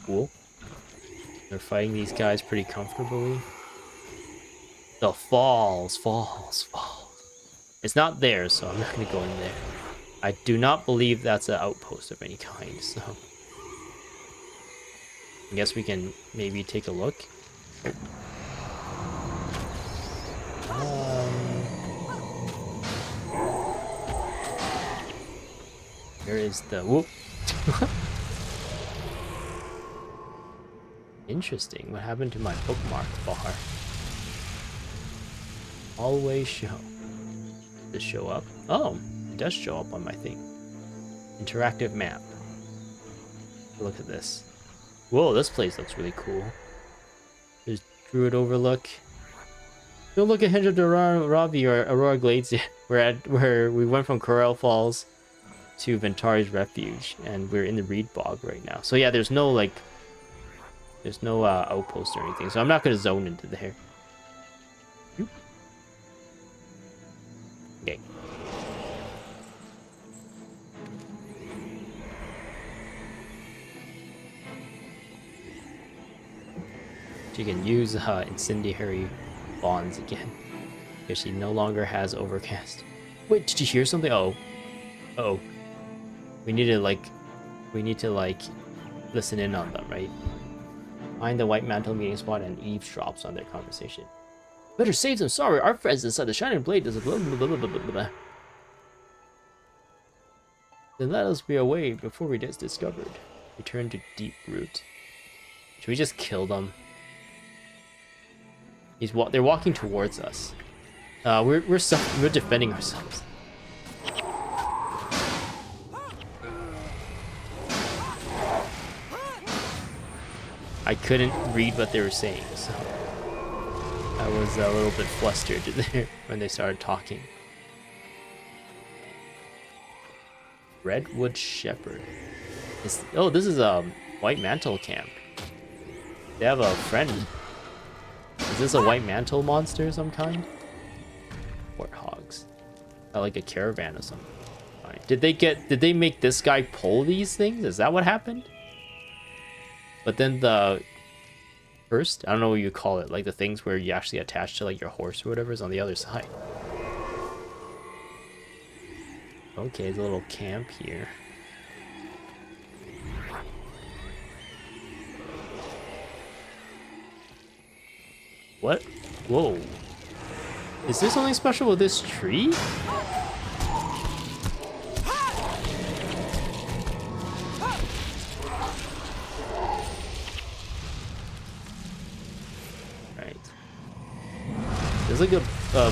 Cool. They're fighting these guys pretty comfortably. The falls. It's not there, so I'm not going to go in there. I do not believe that's an outpost of any kind, so... I guess we can maybe take a look. Where is the... Whoop! Interesting. What happened to my bookmark bar? Always show. Does it show up? Oh, it does show up on my thing. Interactive map. Look at this. Whoa, this place looks really cool. There's Druid Overlook. Don't look ahead of the Ravi or Aurora Glades yet. Where we went from Corel Falls to Ventari's Refuge, and we're in the Reed Bog right now. So yeah, there's no like, there's no outpost or anything. So I'm not gonna zone into there. Okay. She can use incendiary bonds again because she no longer has overcast. Wait, did you hear something? Oh, we need to like listen in on them, right? Find the White Mantle meeting spot and eavesdrops on their conversation. Better save them. Sorry, our friends inside the Shining Blade does a blah blah blah blah blah blah. Then let us be away before we get discovered. Return to Deep Root. Should we just kill them? They're walking towards us. We're defending ourselves. I couldn't read what they were saying, so I was a little bit flustered there when they started talking. Redwood Shepherd. Oh, this is a White Mantle camp. They have a friend. Is this a White Mantle monster of some kind? Warthogs. Like a caravan or something. Right. Did they make this guy pull these things? Is that what happened? But then the first, I don't know what you call it, like the things where you actually attach to like your horse or whatever is on the other side. Okay, there's a little camp here. What? Whoa. Is there something special with this tree? Right. There's like a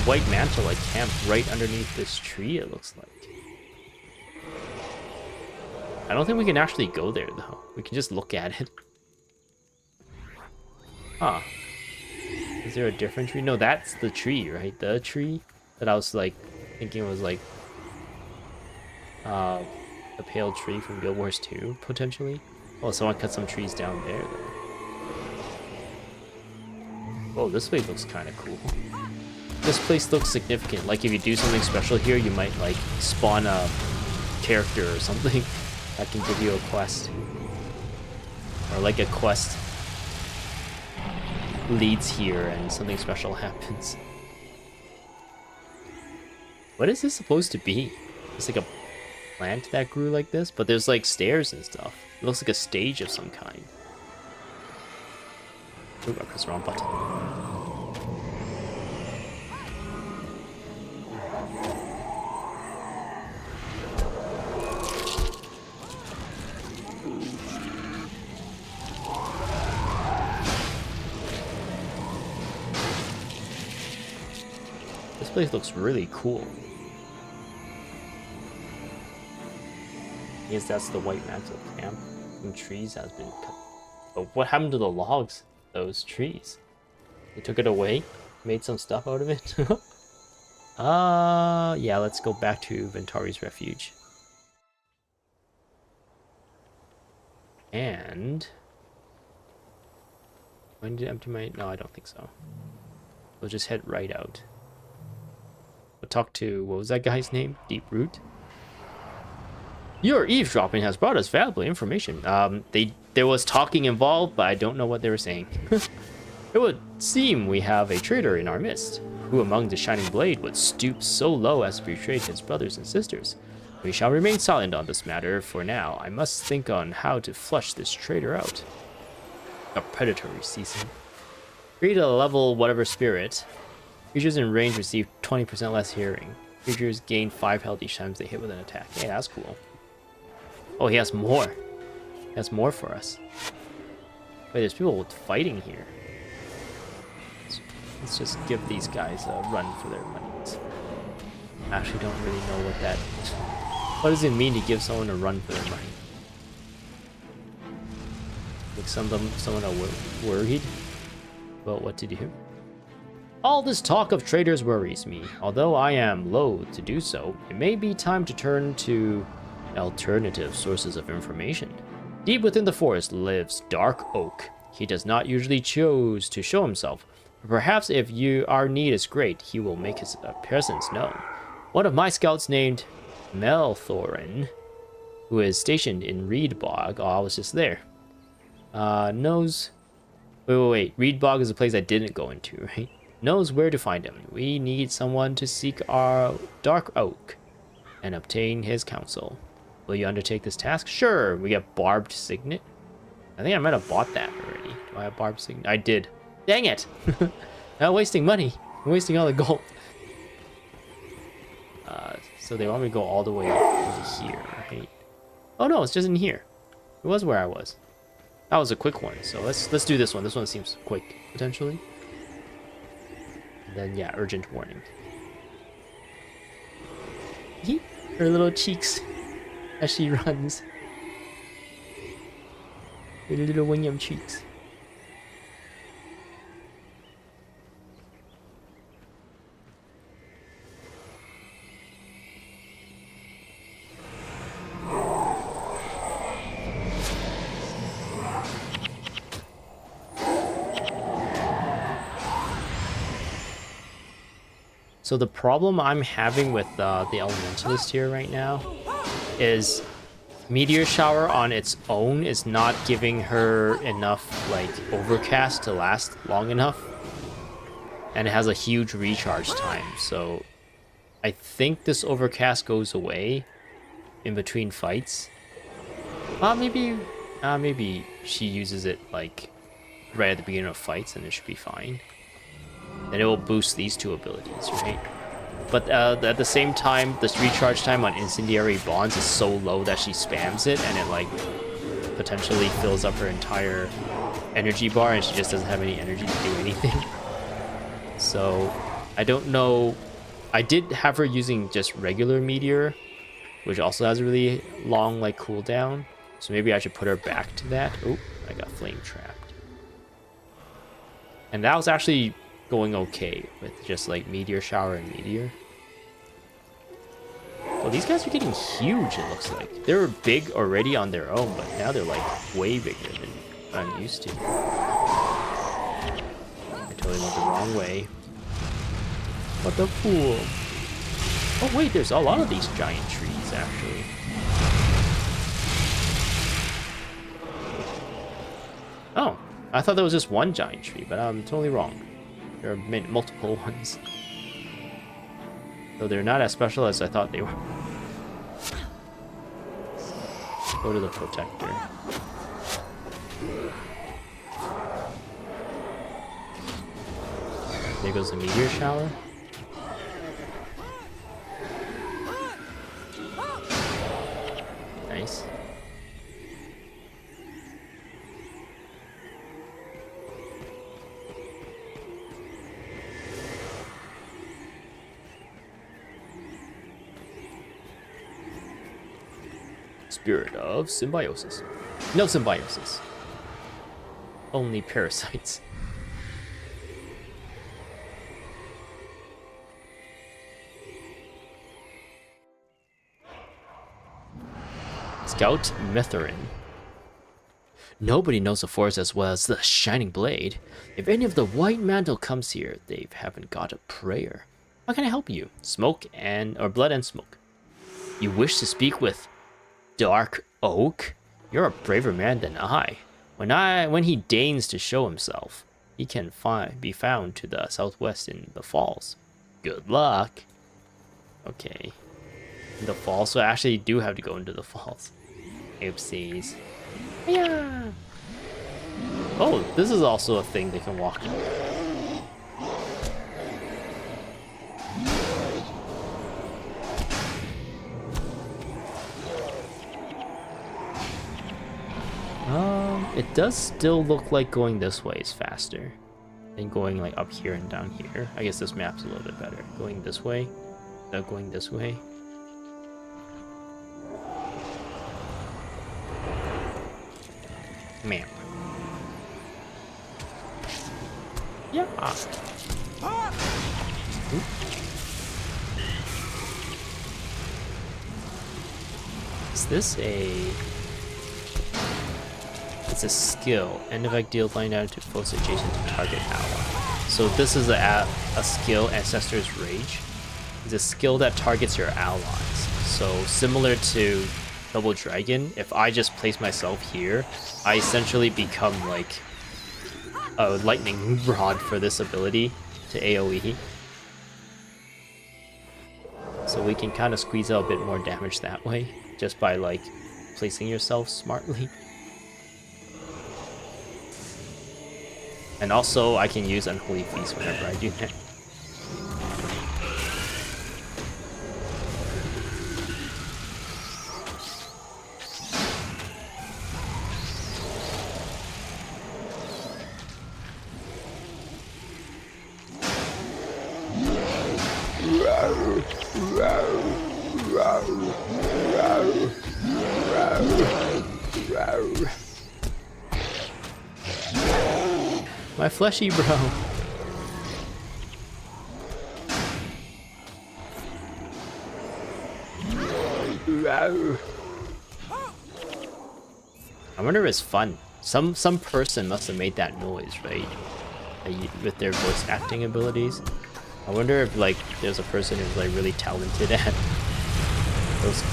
White Mantle like camp right underneath this tree, it looks like. I don't think we can actually go there though. We can just look at it. Huh. Is there a different tree? No, that's the tree, right? The tree that I was like thinking was like the pale tree from Guild Wars 2, potentially. Oh, someone cut some trees down there though. Oh, this place looks kind of cool. This place looks significant. Like if you do something special here, you might like spawn a character or something that can give you a quest. Or like a quest leads here and something special happens. What is this supposed to be? It's like a plant that grew like this, but there's like stairs and stuff. It looks like a stage of some kind. Ooh, I pressed the wrong button. This place looks really cool. I guess that's the White Mantle camp. Some trees has been cut. But what happened to the logs? Those trees? They took it away? Made some stuff out of it? Yeah, let's go back to Ventari's Refuge. And... when did I empty my... no, I don't think so. We'll just head right out. We'll talk to... what was that guy's name? Deep Root? Your eavesdropping has brought us valuable information. There was talking involved, but I don't know what they were saying. It would seem we have a traitor in our midst. Who among the Shining Blade would stoop so low as to betray his brothers and sisters? We shall remain silent on this matter for now. I must think on how to flush this traitor out. A predatory season. Create a level whatever spirit. Creatures in range receive 20% less hearing. Creatures gain 5 health each time they hit with an attack. Hey, that's cool. Oh, he has more. He has more for us. Wait, there's people fighting here. Let's just give these guys a run for their money. I actually don't really know what that... what does it mean to give someone a run for their money? Like someone are worried about what to do? All this talk of traitors worries me. Although I am loath to do so, it may be time to turn to alternative sources of information. Deep within the forest lives Dark Oak. He does not usually choose to show himself, but perhaps if our need is great, he will make his presence known. One of my scouts named Melthorin, who is stationed in Reed Bog, oh, I was just there, knows... Wait. Reed Bog is a place I didn't go into, right? Knows where to find him. We need someone to seek our Dark Oak and obtain his counsel. Will you undertake this task? Sure. We get Barbed Signet. I think I might have bought that already. Do I have Barbed Signet? I did. Dang it! Not wasting money. I'm wasting all the gold. So they want me to go all the way over here, right? Oh no, it's just in here. It was where I was. That was a quick one, so let's do this one. This one seems quick, potentially. And then yeah, urgent warning. Her little cheeks as she runs. Her little wingum cheeks. So the problem I'm having with the Elementalist here right now is Meteor Shower on its own is not giving her enough, like, Overcast to last long enough. And it has a huge recharge time, so I think this Overcast goes away in between fights. Maybe she uses it, like, right at the beginning of fights and it should be fine. Then it will boost these two abilities, right? But at the same time, this recharge time on Incendiary Bonds is so low that she spams it, and it, like, potentially fills up her entire energy bar, and she just doesn't have any energy to do anything. So, I don't know. I did have her using just regular Meteor, which also has a really long, like, cooldown. So maybe I should put her back to that. Oh, I got flame trapped. And that was actually going okay with just, like, Meteor Shower and Meteor. Well, these guys are getting huge, it looks like. They were big already on their own, but now they're, like, way bigger than I'm used to. I totally went the wrong way. What the fool? Oh, wait, there's a lot of these giant trees, actually. Oh, I thought there was just one giant tree, but I'm totally wrong. There are multiple ones. So they're not as special as I thought they were. Go to the protector. There goes the meteor shower. Nice. Spirit of symbiosis. No symbiosis. Only parasites. Scout Metherin. Nobody knows the forest as well as the Shining Blade. If any of the White Mantle comes here, they haven't got a prayer. How can I help you? Smoke or blood and smoke. You wish to speak with Dark Oak? You're a braver man than I. When he deigns to show himself, he can be found to the southwest in the falls. Good luck. Okay. The falls, so I actually do have to go into the falls. Oopsies. Yeah. Oh, this is also a thing they can walk in. It does still look like going this way is faster than going like up here and down here. I guess this map's a little bit better. Going this way, going this way. Map. Yeah. Oop. Is this a... It's a skill. End effect deals line down to foes adjacent to target ally. So this is a skill, Ancestor's Rage. It's a skill that targets your allies. So similar to Double Dragon, if I just place myself here, I essentially become like a lightning rod for this ability to AoE. So we can kind of squeeze out a bit more damage that way, just by like placing yourself smartly. And also, I can use Unholy Feast whenever I do that. My fleshy bro. I wonder if it's fun. Some person must have made that noise, right? With their voice acting abilities. I wonder if like there's a person who's like really talented at those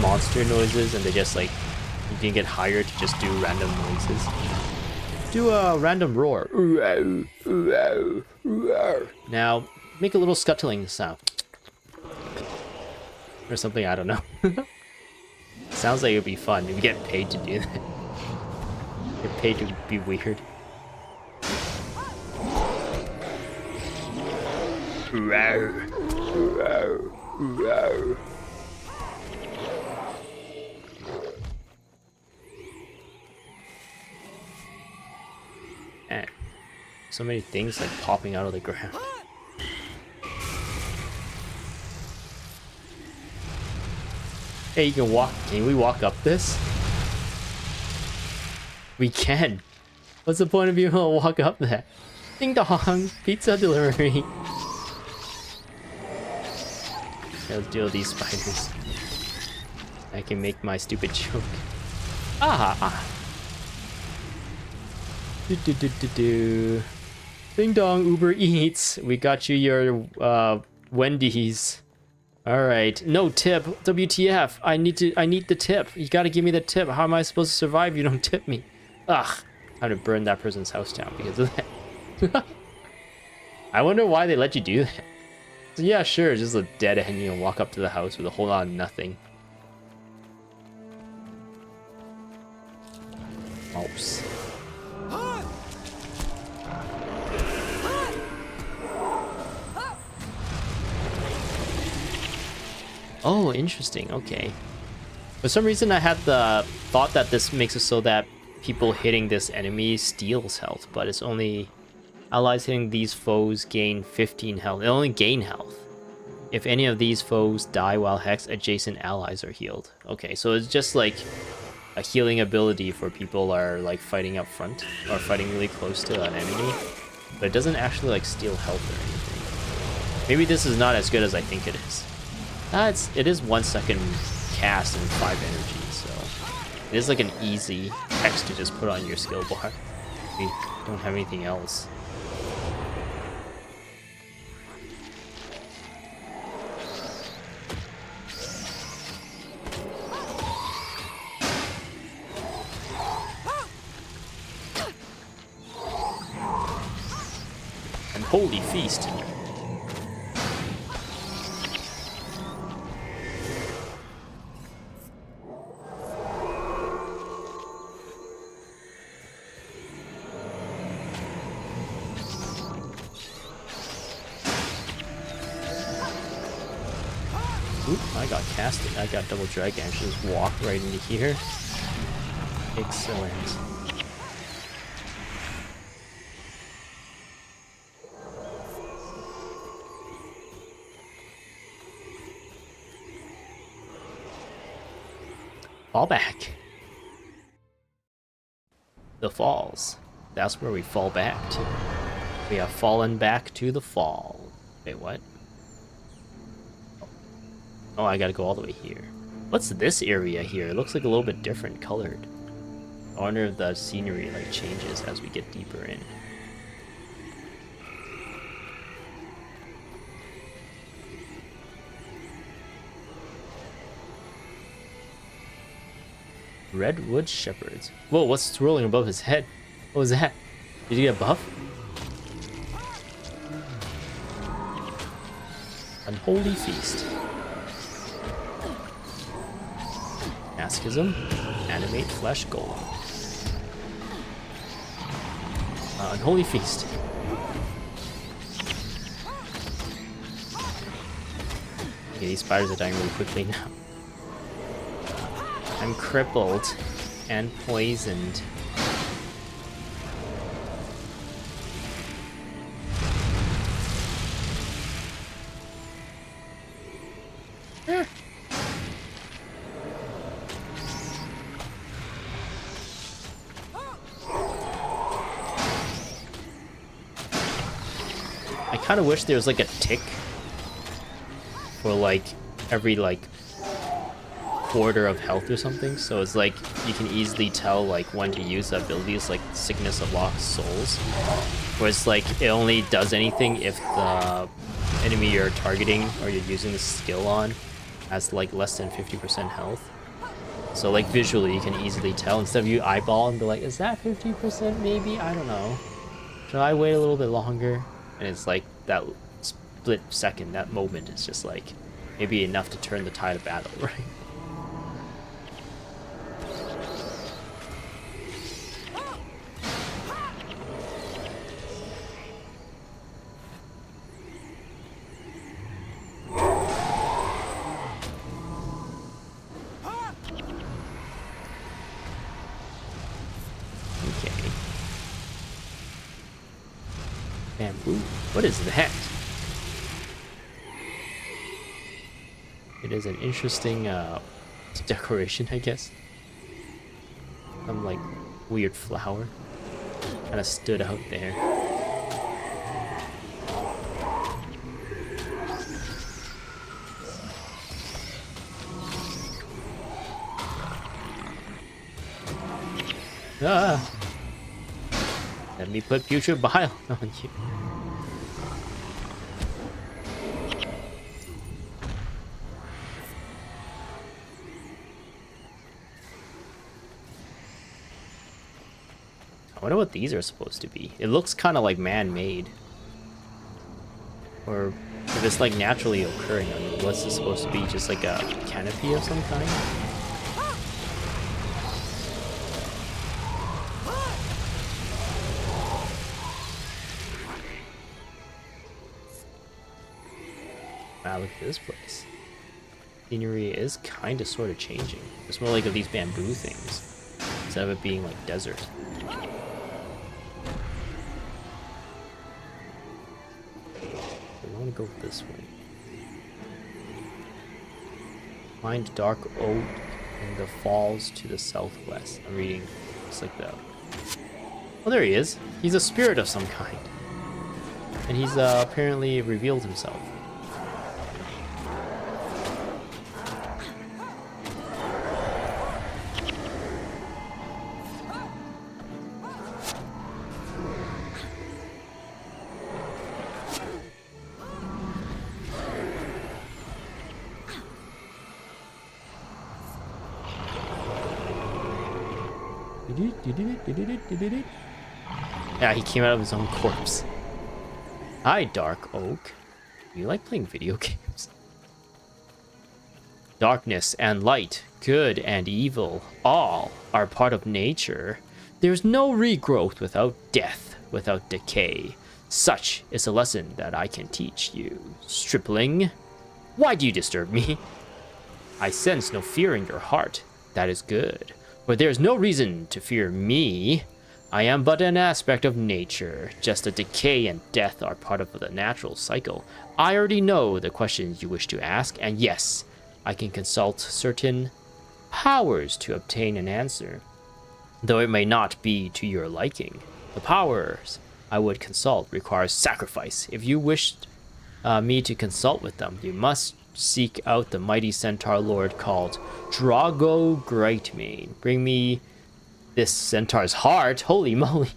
monster noises, and they just like you can get hired to just do random noises. Do a random roar. Now make a little scuttling sound or something. I don't know. Sounds like it'd be fun if you get paid to do that. Get paid to be weird. Man, so many things like popping out of the ground. Hey, you can walk. Can we walk up this? We can. What's the point of being able to walk up that? Ding dong! Pizza delivery! Okay, let's deal with these spiders. I can make my stupid joke. Ah! Do. Ding dong, Uber Eats. We got you your Wendy's. Alright. No tip. WTF. I need the tip. You gotta give me the tip. How am I supposed to survive if you don't tip me? Ugh. I had to burn that person's house down because of that. I wonder why they let you do that. So yeah, sure, just a dead end, you know, walk up to the house with a whole lot of nothing. Mouse. Oh, interesting, okay. For some reason I had the thought that this makes it so that people hitting this enemy steals health, but it's only allies hitting these foes gain 15 health. They only gain health. If any of these foes die while Hex, adjacent allies are healed. Okay, so it's just like a healing ability for people are like fighting up front or fighting really close to an enemy, but it doesn't actually like steal health or anything. Maybe this is not as good as I think it is. It is 1 second cast and 5 energy, so it is like an easy text to just put on your skill bar. We don't have anything else. And holy feast. Oop, I got casted. I got double drag action. Just walk right into here. Excellent. Fall back. The falls. That's where we fall back to. We have fallen back to the fall. Wait, what? Oh, I gotta go all the way here. What's this area here? It looks like a little bit different colored. I wonder if the scenery like changes as we get deeper in. Redwood Shepherds. Whoa, what's swirling above his head? What was that? Did he get a buff? Unholy Feast. Masochism. Animate Flesh Golem. Unholy Feast. Okay, these spiders are dying really quickly now. I'm crippled and poisoned. I kind of wish there was like a tick for like every like quarter of health or something, so it's like you can easily tell like when to use the abilities like Sickness of Lost Souls, where it's like it only does anything if enemy you're targeting or you're using the skill on has like less than 50% health. So like visually you can easily tell instead of you eyeball and be like, is that 50% maybe? I don't know. Should I wait a little bit longer? And it's like that split second, that moment is just like maybe enough to turn the tide of battle, right? Okay. Bamboo. What is that? It is an interesting decoration, I guess. Some like weird flower kind of stood out there. Ah! Let me put putrid bile on you. I wonder what these are supposed to be. It looks kind of like man-made. Or if it's like naturally occurring, I mean, what's this supposed to be? Just like a canopy of some kind? Wow, look at this place. Scenery is kind of sort of changing. It's more like of these bamboo things instead of it being like desert. I want to go this way. Find dark oak in the falls to the southwest. I'm reading just like that. Oh, there he is. He's a spirit of some kind. And he's apparently revealed himself. Yeah, he came out of his own corpse. Hi, Dark Oak. You like playing video games? Darkness and light, good and evil, all are part of nature. There's no regrowth without death, without decay. Such is a lesson that I can teach you, stripling. Why do you disturb me? I sense no fear in your heart. That is good. But there's no reason to fear me. I am but an aspect of nature. Just a decay and death are part of the natural cycle. I already know the questions you wish to ask, and yes, I can consult certain powers to obtain an answer, though it may not be to your liking. The powers I would consult requires sacrifice. If you wished me to consult with them, you must seek out the mighty centaur lord called Drago Greatmane. Bring me this centaur's heart, holy moly,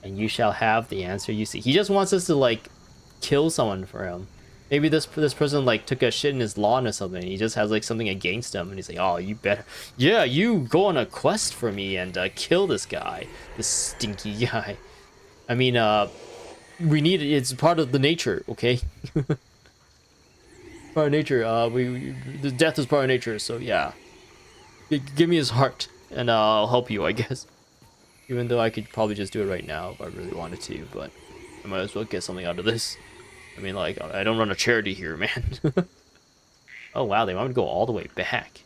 and you shall have the answer you seek. He just wants us to like kill someone for him. Maybe this person like took a shit in his lawn or something. He just has like something against him, and he's like, "Oh, you better, yeah, you go on a quest for me and kill this guy, this stinky guy." I mean, we need it. It's part of the nature, okay? Part of nature. The death is part of nature, so yeah. Give me his heart, and I'll help you, I guess. Even though I could probably just do it right now if I really wanted to, but I might as well get something out of this. I mean, like, I don't run a charity here, man. Oh wow, they want me to go all the way back.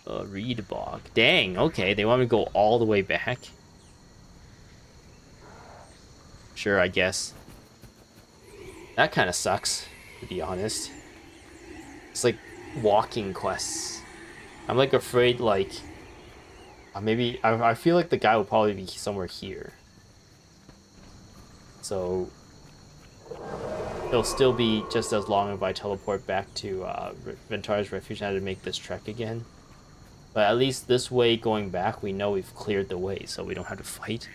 Reed bog. Dang. Okay, they want me to go all the way back. Sure, I guess. That kind of sucks, to be honest. It's like walking quests. I'm like afraid, like, maybe I feel like the guy will probably be somewhere here. So it'll still be just as long if I teleport back to Ventar's Refuge and I had to make this trek again. But at least this way going back, we know we've cleared the way, so we don't have to fight.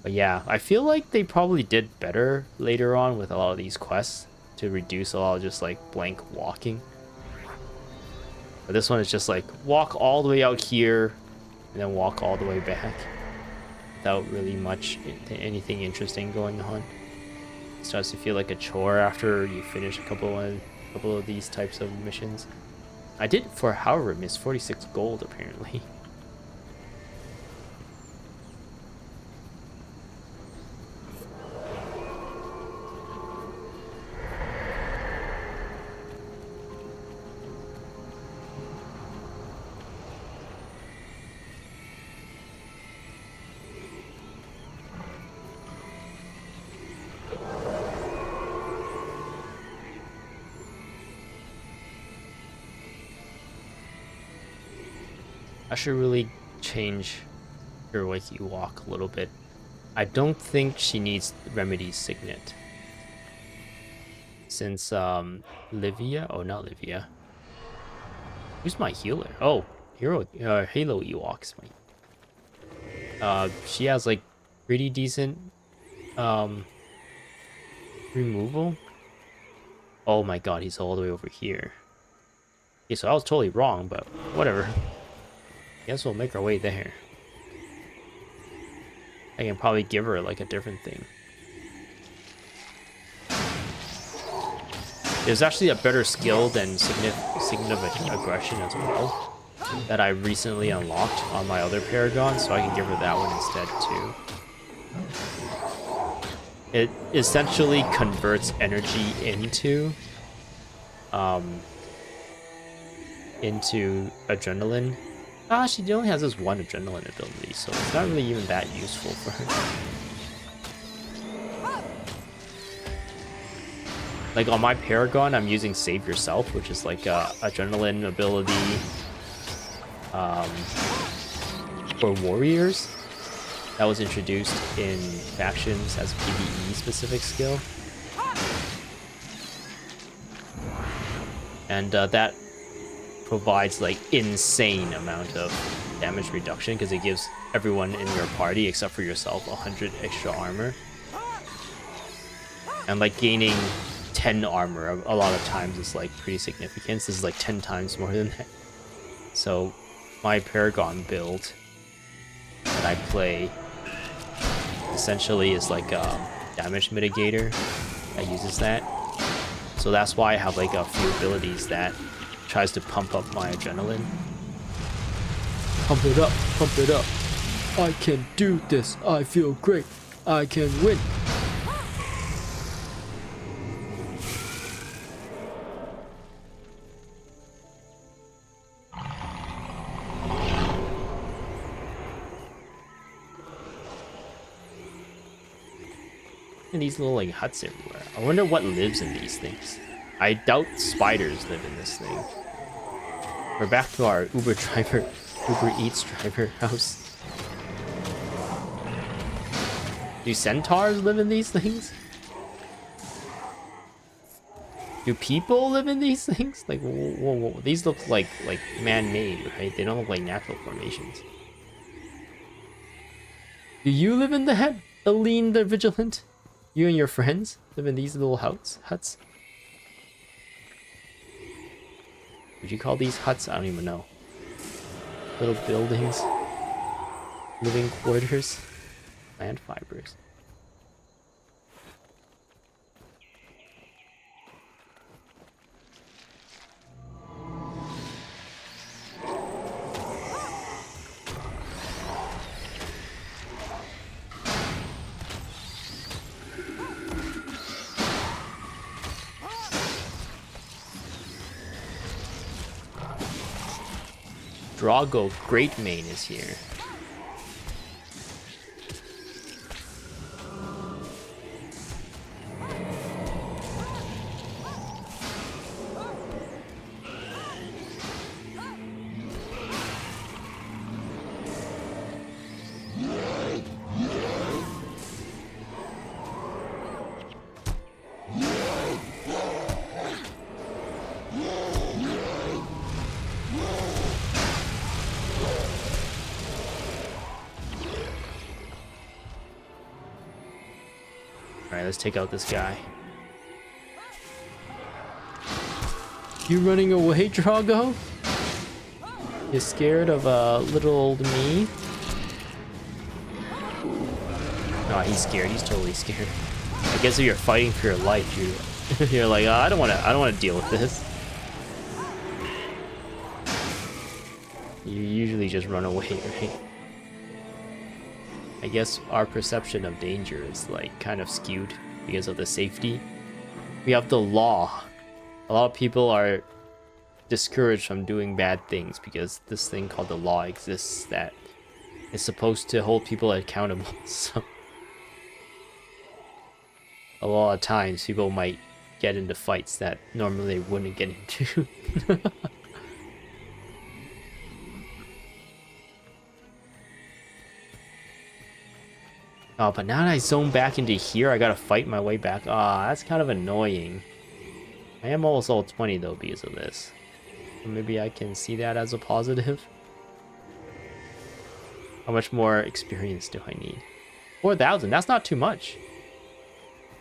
But yeah, I feel like they probably did better later on with a lot of these quests to reduce a lot of just like blank walking. But this one is just like walk all the way out here and then walk all the way back without really much anything interesting going on. It starts to feel like a chore after you finish a couple of these types of missions. I did, for however, miss 46 gold apparently. I should really change her Wakey Walk a little bit. I don't think she needs Remedy's Signet. Since, Livia? Oh, not Livia. Who's my healer? Oh, Halo Ewok's my... she has, like, pretty decent, removal. Oh my god, he's all the way over here. Okay, so I was totally wrong, but whatever. Guess we'll make our way there. I can probably give her like a different thing. There's actually a better skill than significant aggression as well that I recently unlocked on my other Paragon, so I can give her that one instead too. It essentially converts energy into adrenaline. She only has this one adrenaline ability, so it's not really even that useful for her. Like on my Paragon, I'm using Save Yourself, which is like a adrenaline ability for warriors that was introduced in factions as a PvE specific skill. And that provides like insane amount of damage reduction because it gives everyone in your party except for yourself 100 extra armor, and like gaining 10 armor a lot of times is like pretty significant. This is like 10 times more than that. So my Paragon build that I play essentially is like a damage mitigator that uses that. So that's why I have like a few abilities that tries to pump up my adrenaline. Pump it up, pump it up. I can do this. I feel great. I can win. And these little like huts everywhere. I wonder what lives in these things. I doubt spiders live in this thing. We're back to our Uber Eats driver house. Do centaurs live in these things? Do people live in these things? Like, whoa. These look like man-made, right? They don't look like natural formations. Do you live in the head? Aline the Vigilant? You and your friends live in these little huts? Would you call these huts? I don't even know. Little buildings. Living quarters. Plant fibers. Drago Greatmane is here. Alright, let's take out this guy. You running away, Drago? You scared of little old me? No, he's scared. He's totally scared. I guess if you're fighting for your life, you're like, oh, I don't want to deal with this. You usually just run away, right? I guess our perception of danger is like kind of skewed because of the safety. We have the law. A lot of people are discouraged from doing bad things because this thing called the law exists that is supposed to hold people accountable. So a lot of times people might get into fights that normally they wouldn't get into. Oh, but now that I zone back into here, I gotta fight my way back. Ah, that's kind of annoying. I am almost all 20 though because of this. So maybe I can see that as a positive. How much more experience do I need? 4,000, that's not too much.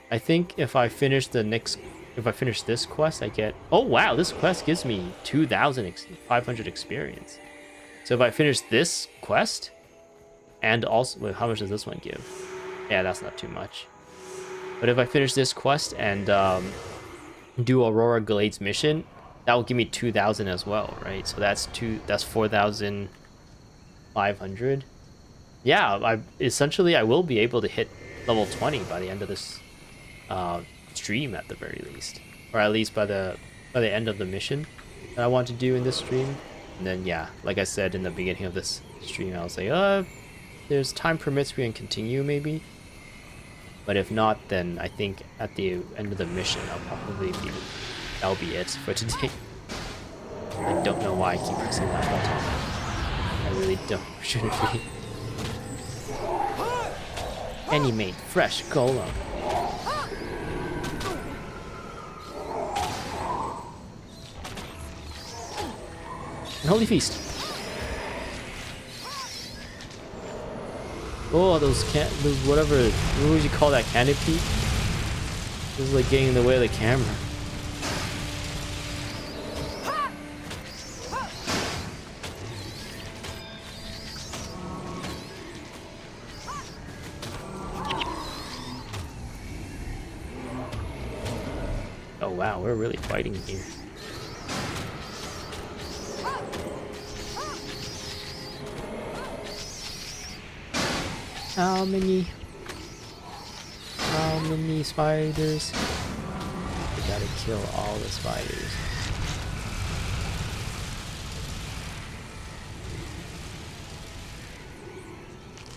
I think if I finish this quest, I get... Oh wow, this quest gives me 2,500 experience. So if I finish this quest, and also... Wait, how much does this one give? Yeah, that's not too much. But if I finish this quest and do Aurora Glades mission, that will give me 2,000 as well, right? So that's 4,500. Yeah, essentially I will be able to hit level 20 by the end of this stream at the very least, or at least by the end of the mission that I want to do in this stream. And then yeah, like I said in the beginning of this stream, I was like, there's time permits, we can continue maybe. But if not, then I think at the end of the mission, that'll be it for today. I don't know why I keep pressing that button. I really don't. Shouldn't be. Animate fresh golem. And Holy Feast. Oh, those whatever, what would you call that, canopy? This is like getting in the way of the camera. Oh wow, we're really fighting here. How many spiders? We gotta kill all the spiders.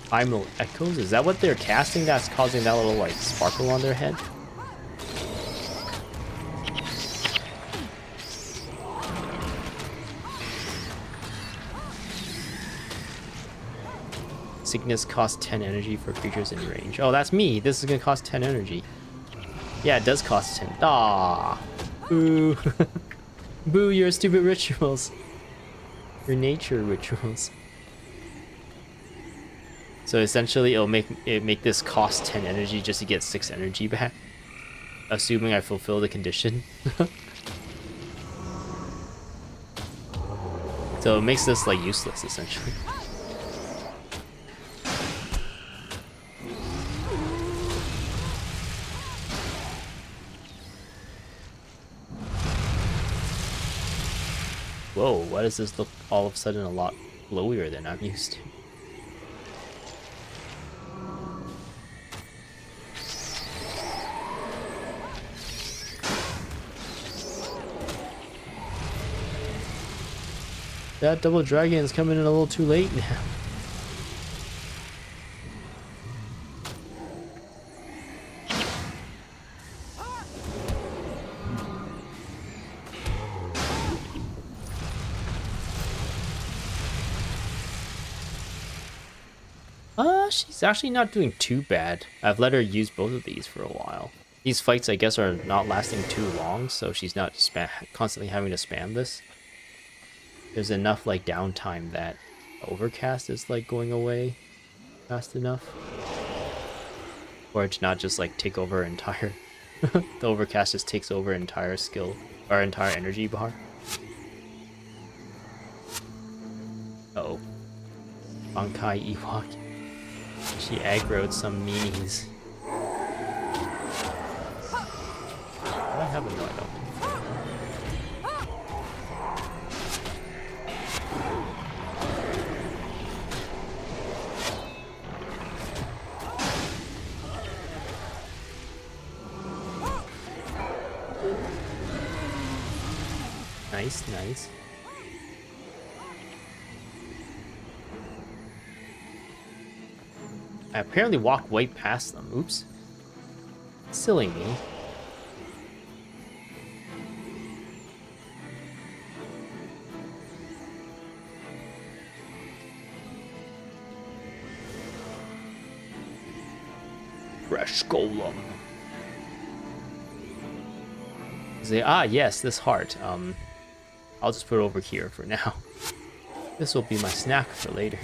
Primal echoes? Is that what they're casting that's causing that little like sparkle on their head? Sickness costs 10 energy for creatures in range. Oh, that's me. This is gonna cost 10 energy. Yeah, it does cost 10. Ah, boo. Boo, your stupid rituals. Your nature rituals. So essentially, it'll make this cost 10 energy just to get 6 energy back. Assuming I fulfill the condition. So it makes this like useless, essentially. Whoa, why does this look all of a sudden a lot glowier than I'm used to? That double dragon is coming in a little too late now. She's actually not doing too bad. I've let her use both of these for a while. These fights, I guess, are not lasting too long, so she's not constantly having to spam this. There's enough, like, downtime that Overcast is, like, going away fast enough. or it to not just like take over entire. The overcast just takes over entire skill or entire energy bar. Uh-oh. Bankai Ewok. She aggroed some meanies. Do I have a no, I don't. Nice, nice. I apparently walked way past them. Oops. Silly me. Fresh golem. Yes, this heart. I'll just put it over here for now. This will be my snack for later.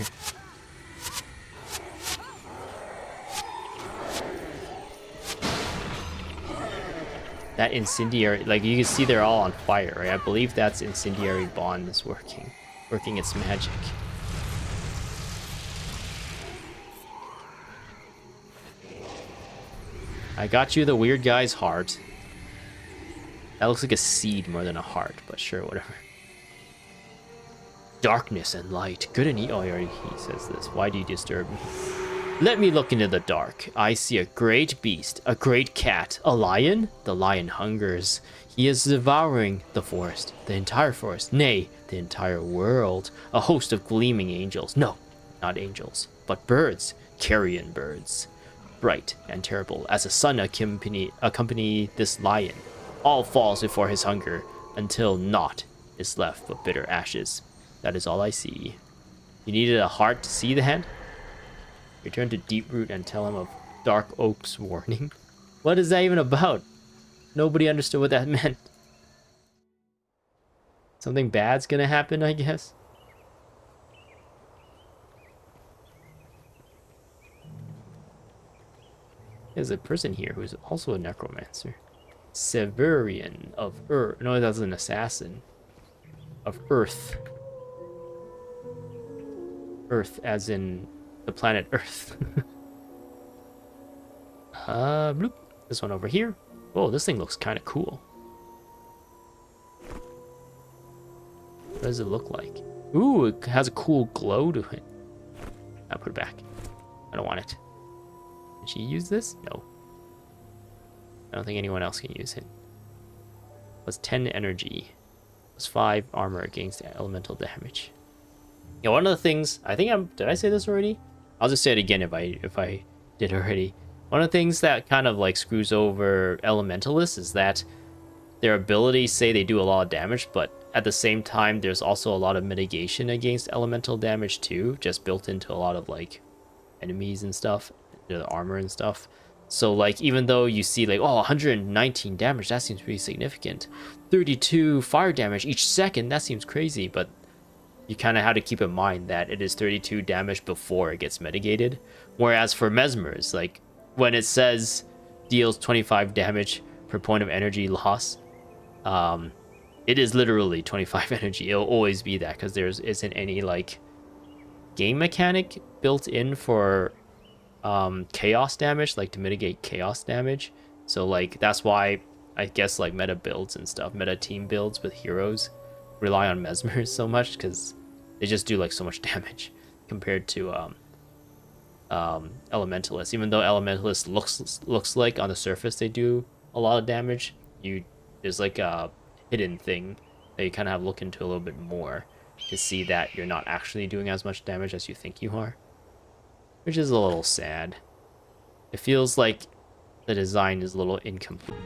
That incendiary, like you can see they're all on fire, right? I believe that's incendiary bond is working its magic. I got you the weird guy's heart. That looks like a seed more than a heart, but sure, whatever. Darkness and light, good and evil. Oh, he says this. Why do you disturb me? Let me look into the dark. I see a great beast, a great cat, a lion. The lion hungers. He is devouring the forest, the entire forest, nay, the entire world. A host of gleaming angels. No, not angels, but birds, carrion birds. Bright and terrible as the sun accompany this lion. All falls before his hunger until naught is left but bitter ashes. That is all I see. You needed a heart to see the hand? Return to Deeproot and tell him of Dark Oak's warning. What is that even about? Nobody understood what that meant. Something bad's gonna happen, I guess. There's a person here who's also a necromancer. Severian of Earth. No, that's an assassin. Of Earth. Earth as in the planet Earth. Bloop. This one over here. Oh, this thing looks kind of cool. What does it look like? Ooh, it has a cool glow to it. I'll put it back. I don't want it. Did she use this? No. I don't think anyone else can use it. Plus 10 energy. Plus 5 armor against elemental damage. Yeah, one of the things I think did I say this already? I'll just say it again if I did already. One of the things that kind of like screws over elementalists is that their abilities say they do a lot of damage, but at the same time there's also a lot of mitigation against elemental damage too, just built into a lot of like enemies and stuff, the armor and stuff. So like even though you see like, oh, 119 damage, that seems pretty significant. 32 fire damage each second, that seems crazy, but you kind of have to keep in mind that it is 32 damage before it gets mitigated. Whereas for Mesmers, like when it says deals 25 damage per point of energy loss, it is literally 25 energy. It'll always be that because there isn't any like game mechanic built in for chaos damage, like to mitigate chaos damage. So like that's why I guess like meta builds and stuff, meta team builds with heroes rely on Mesmers so much because they just do like so much damage compared to Elementalists. Even though Elementalist looks like on the surface they do a lot of damage, there's like a hidden thing that you kind of have to look into a little bit more to see that you're not actually doing as much damage as you think you are, which is a little sad. It feels like the design is a little incomplete.